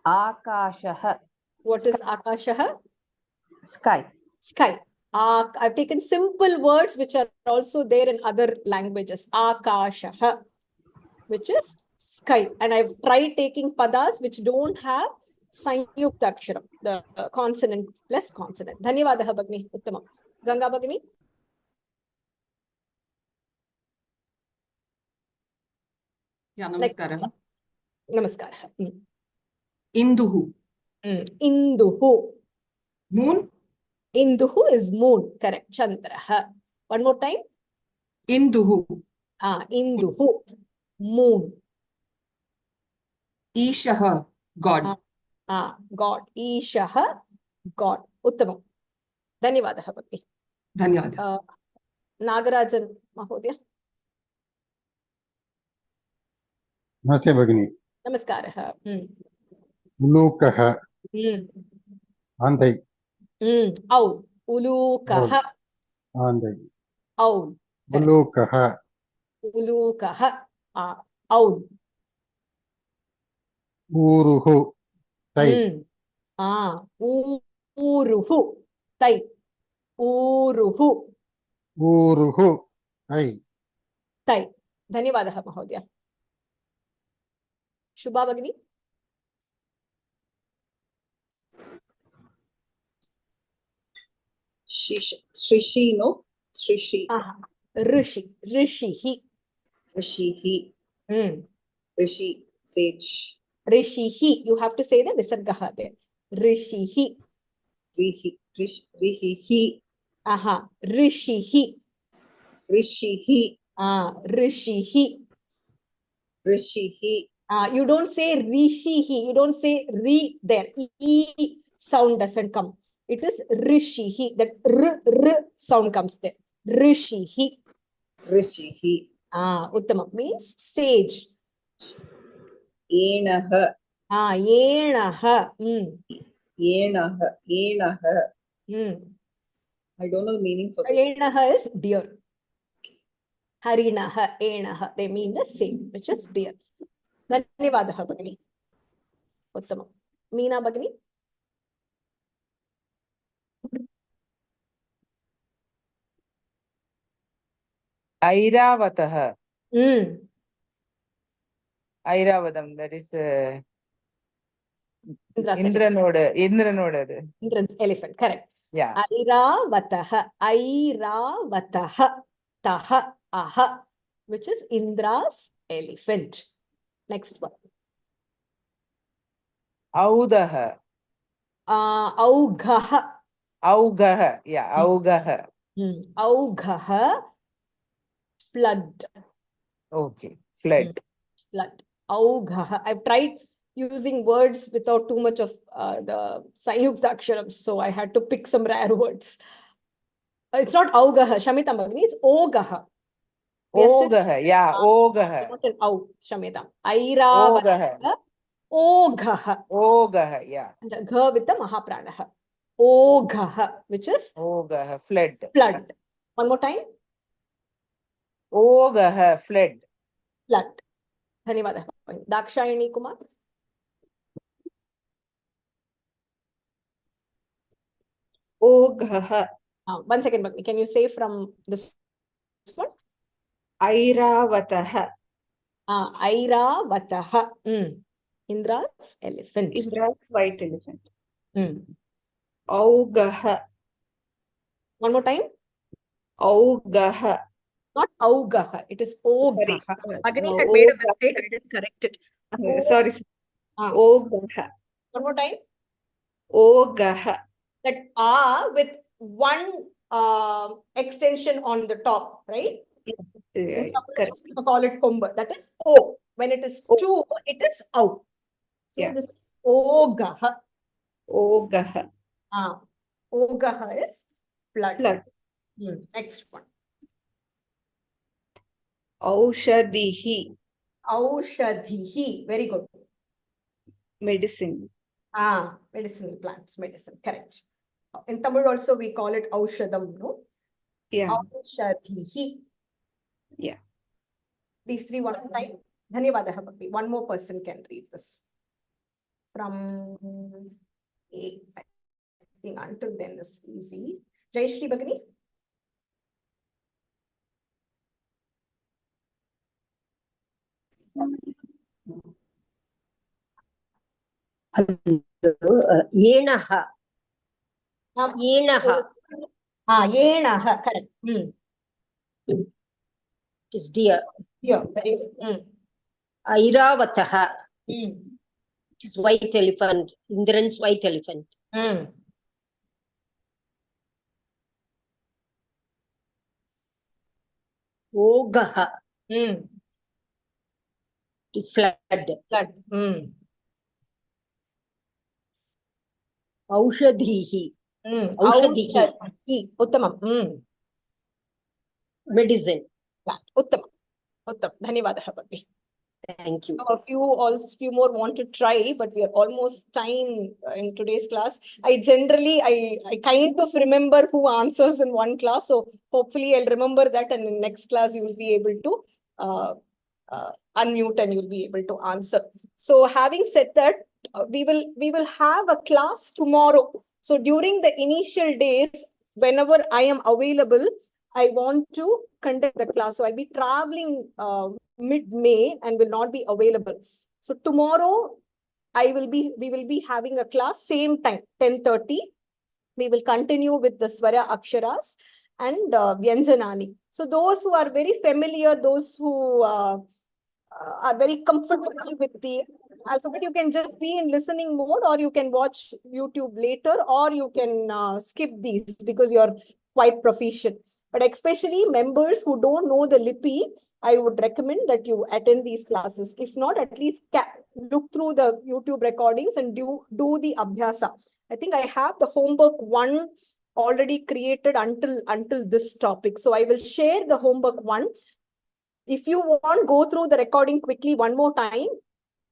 Akashaha. What is Akashaha? Sky. Sky. I've taken simple words which are also there in other languages. Akashaha, which is sky. And I've tried taking padas which don't have Sanyukta Aksharam, the consonant plus consonant. Dhanyavadaha Bagni. Uttamam. Ganga Bagni. Yeah, namaskara. Namaskara. Induhu. Induhu. Moon. Induhu is moon. Correct. Chandraha. One more time. Induhu. Induhu. Moon. Ishaha. God. God. Ishaha. God. Uttamam. Dhanyavadaha Bagni. Dhanyavadaha. Nagarajan Mahodaya. Namaste Bhagini. Namaskaraha. Ulukaha. Andai. Au. Ulukaha. Andai. Au. Ulukaha. Ulukaha. Au. Uruhu. Tai. Uruhu. Tai. Uruhu. Uruhu. Tai. Tai. धन्यवादः महोदय. शुभा भगिनी. Shrishi, no? Shrishi. Rishi. Rishihi. Rishihi. Rishi. Sage. Rishihi. You have to say the visargaha there. Rishihi. Rihihi. Rishihi. Rishihi. Rishihi. Rishihi. You don't say rishihi. You don't say re there. E sound doesn't come. It is rishihi. That r sound comes there. Rishihi. Rishihi. Uttamam means sage. Enaha. Enaha. Enaha. Enaha. I don't know the meaning for this. Enaha is deer. Harinaha, enaha. They mean the same, which is deer. Dhanyavadaha Bhagini. Uttamam. Meena Bhagini. Airavataha. Airavatam, that is Indranode. Indran's elephant, correct. Yeah. Airavataha. Airavataha. Taha. Aha. Which is Indra's elephant. Next one. Audaha. Augaha. Augaha. Yeah, Augaha. Augaha. Flood. Okay, flood. Flood. Augaha. I've tried using words without too much of the Sanyukta Aksharams, so I had to pick some rare words. It's not Augaha, Shamita Magni, it's Ogaha. Ogaha, yeah, Ogaha. Not an Au, Shamita. Airavataha. Ogaha. Ogaha, yeah. And the Gha with the Mahapranaha. Ogaha, which is? Ogaha, flood. Flood. One more time. Ogaha, flood. Flood. Dhanyavadaha. Dakshayani Kumar. Ogaha. 1 second, Bhakti. Can you say from this one? Airavataha. Airavataha. Indra's elephant. Indra's white elephant. Augaha. One more time. Augaha. Not Augaha. It is Ogaha. Agni had made a mistake. I didn't correct it. Sorry. Ogaha. One more time. Ogaha. That with one extension on the top, right? Yeah, correct. We call it Kumba. That is O. When it is two, it is Au. So this is Ogaha. Ogaha. Ogaha is flood. Flood. Next one. Aushadhihi. Aushadhihi. Very good. Medicine. Medicinal plants. Medicine. Correct. In Tamil also we call it Aushadam, no? Yeah. Aushadhihi. Yeah. These three one time. Dhanyavadaha Bhakti. One more person can read this. From A, I think until then is easy. Jayashri Bhagini. Yenaha. Yenaha. Yenaha, correct. It's deer. Yeah, very good. Airavataha. It is white elephant. Indran's white elephant. Ogaha. It is flood. Flood. Aushadhihi. Aushadhihi. Uttamam. Medicine. Uttamam. Uttam. Dhanyavadaha Bhakti. Thank you. A few more want to try, but we are almost time in today's class. I kind of remember who answers in one class, so hopefully I'll remember that, and in next class you will be able to unmute and you'll be able to answer. So having said that, we will have a class tomorrow. So during the initial days, whenever I am available, I want to conduct the class. So I'll be traveling mid-May and will not be available. So tomorrow we will be having a class same time, 10:30. We will continue with the Swara Aksharas and Vyanjanani. So those who are very familiar, those who are very comfortable with the alphabet, you can just be in listening mode, or you can watch YouTube later, or you can skip these because you're quite proficient. But especially members who don't know the Lipi, I would recommend that you attend these classes. If not, at least look through the YouTube recordings and do the Abhyasa. I think I have the homework 1 already created until this topic. So I will share the homework 1. If you want, go through the recording quickly one more time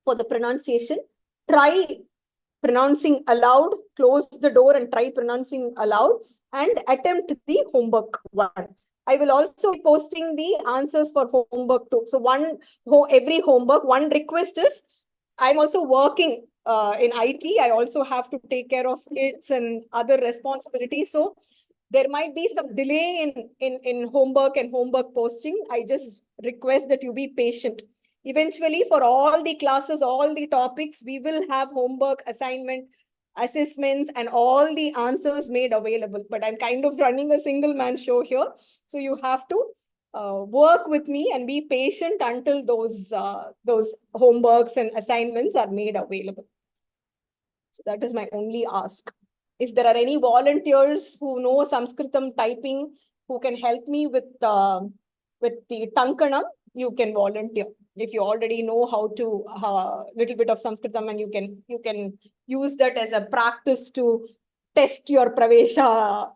for the pronunciation. Try pronouncing aloud, close the door and try pronouncing aloud, and attempt the homework 1. I will also be posting the answers for homework 2. So every homework, one request is, I'm also working in IT. I also have to take care of kids and other responsibilities. So there might be some delay in homework and homework posting. I just request that you be patient. Eventually, for all the classes, all the topics, we will have homework, assignment, assessments, and all the answers made available. But I'm kind of running a single-man show here. So you have to work with me and be patient until those homeworks and assignments are made available. So that is my only ask. If there are any volunteers who know Sanskritam typing, who can help me with the Tankanam, you can volunteer. If you already know how to little bit of Sanskritam, and you can use that as a practice to test your Pravesha,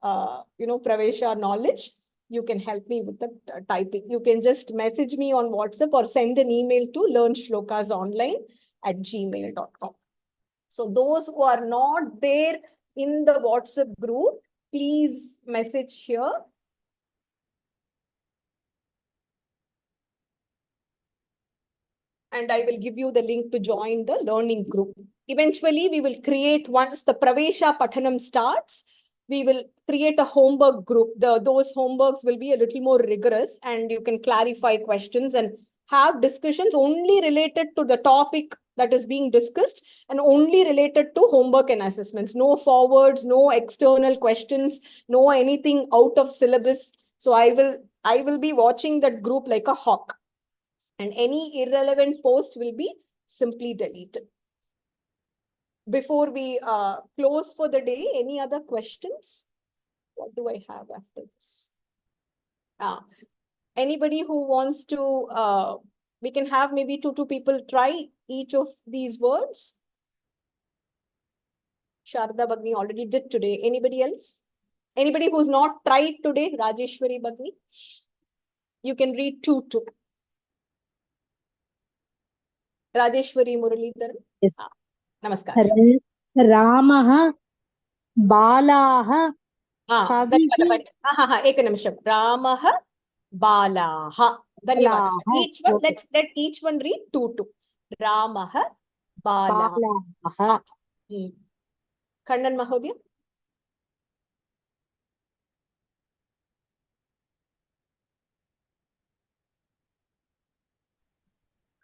Pravesha knowledge, you can help me with the typing. You can just message me on WhatsApp or send an email to learnslokasonline@gmail.com. So those who are not there in the WhatsApp group, please message here. And I will give you the link to join the learning group. Eventually, we will create, once the Pravesha Pathanam starts, we will create a homework group. Those homeworks will be a little more rigorous, and you can clarify questions and have discussions only related to the topic that is being discussed, and only related to homework and assessments. No forwards, no external questions, no anything out of syllabus. So I will be watching that group like a hawk, and any irrelevant post will be simply deleted. Before we close for the day, any other questions? What do I have after this? Anybody who wants to, we can have maybe two people try each of these words. Sharda Bagni already did today. Anybody else? Anybody who's not tried today? Rajeshwari Bagni. You can read 2. Rajeshwari Muralidharan. Yes. Namaskar. Ramaha Balaha Kavihi. Ekanimisha. Ramaha Balaha. Dhanyawad. Each one, let each one read 2. Ramaha Balaha. Kannan Mahodaya.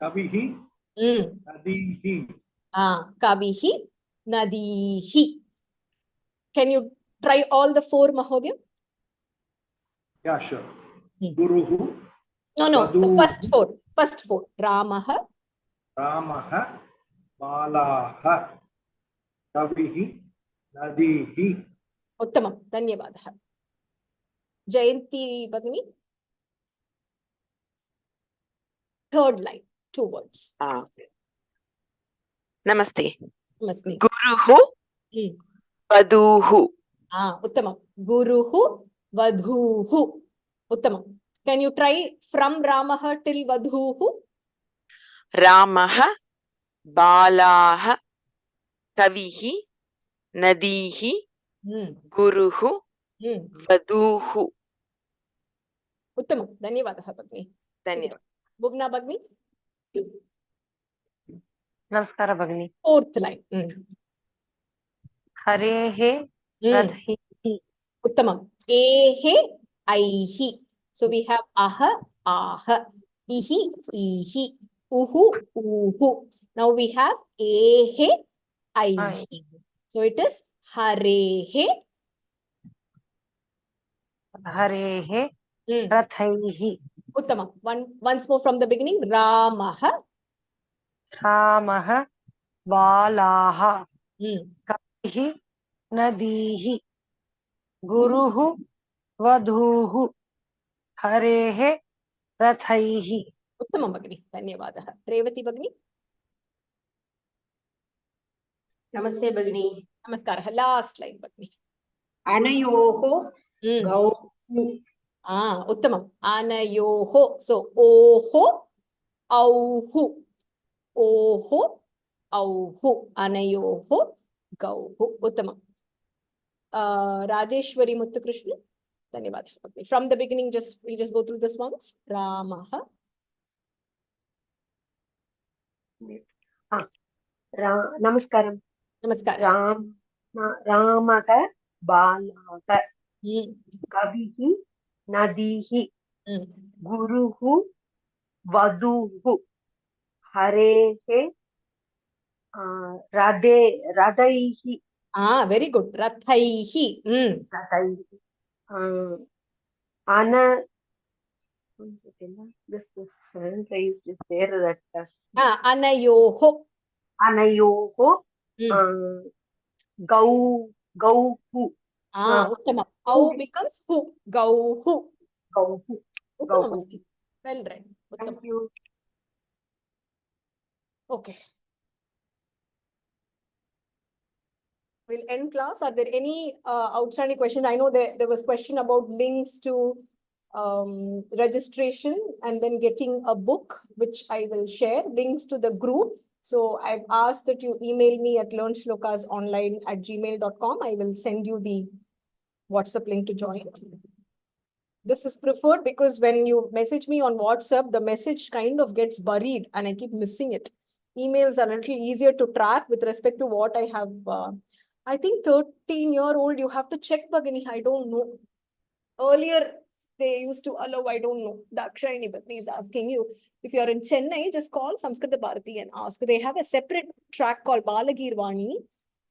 Kavihi. Nadihi. Kavihi. Nadihi. Can you try all the 4, Mahodaya? Yeah, sure. Guruhu. No, the first four. Ramaha. Balaha. Kavihi. Nadihi. Uttamam. Dhanyavadaha. Jayanti Bagni. 3rd line, 2 words. Namaste. Namaste. Guruhu. Vaduhu. Uttamam. Guruhu. Vadhuhu. Uttamam. Can you try from Ramaha till Vadhuhu? Ramaha Balaha Kavihi Nadihi Guruhu Vaduhu. Uttamam. Dhanyavadaha Bagni. Dhanyavad. Bhuvna Bagni. Namaskara Bhagini. Fourth line. Harehe radhihi. Uttamam. Ehe aihi. So we have aha, aha, ihi, ihi, uhu, uhu. Now we have ehe aihi. So it is harehe. Harehe radhaihi. Uttamam. Once more from the beginning. Ramaha. Ramaha Balaha Kavihi Nadihi Guruhu Vadhuhu Harehe Rathaihi. Uttamam Bhagini. Dhanyavadaha. Revati Bhagini. Namaste Bhagini. Namaskara. Last line Bhagini. Anayoho Gauhu. Uttamam. Anayoho. So oho, auhu. Oho, auhu. Anayoho, gauhu. Uttamam. Rajeshwari Muthukrishna. Dhanyavadaha. From the beginning, we'll just go through this once. Ramaha. Namaskaram. Namaskaram. Ramaha Balaha Kavihi Nadihi Guruhu Vadhuhu Harehe Radhaihi. Very good. Rathaihi. Rathaihi. Ana. One second. This hand raised is there. That Anayoho. Anayoho. Gauhu. Uttamam. Au becomes hu. Gauhu. Gauhu. Uttamam. Well read. Thank you. Okay. We'll end class. Are there any outstanding questions? I know there was question about links to registration and then getting a book, which I will share, links to the group. So I've asked that you email me at learnslokasonline@gmail.com. I will send you the WhatsApp link to join. This is preferred because when you message me on WhatsApp, the message kind of gets buried and I keep missing it. Emails are a little easier to track with respect to what I have. I think 13-year-old, you have to check Bhagini. I don't know. Earlier, they used to allow, I don't know. The Aksharini Bhagini is asking you. If you're in Chennai, just call Samskrita Bharati and ask. They have a separate track called Balagirvani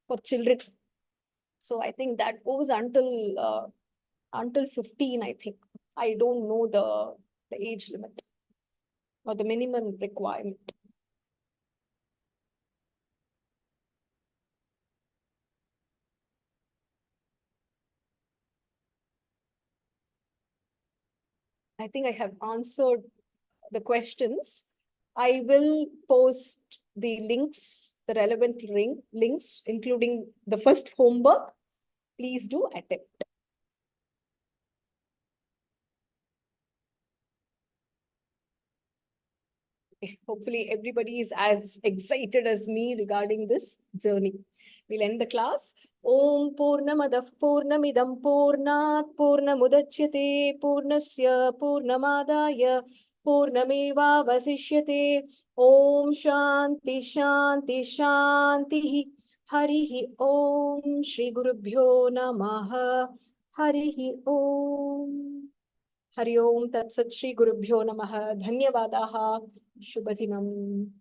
for children. So I think that goes until 15, I think. I don't know the age limit or the minimum requirement. I think I have answered the questions. I will post the links, the relevant links, including the first homework. Please do attempt. Hopefully everybody is as excited as me regarding this journey. We'll end the class. Om Purnamadav Purnamidam Purnat Purnamudachyate Purnasya Purnamadaya Purnameva Vasishyate. Om Shanti Shanti Shanti. Harihi Om Shri Gurubhyo Namaha. Harihi Om. Hari Om Tat Sat Shri Gurubhyo Namaha. Dhanyavadaha. Shubhadinam.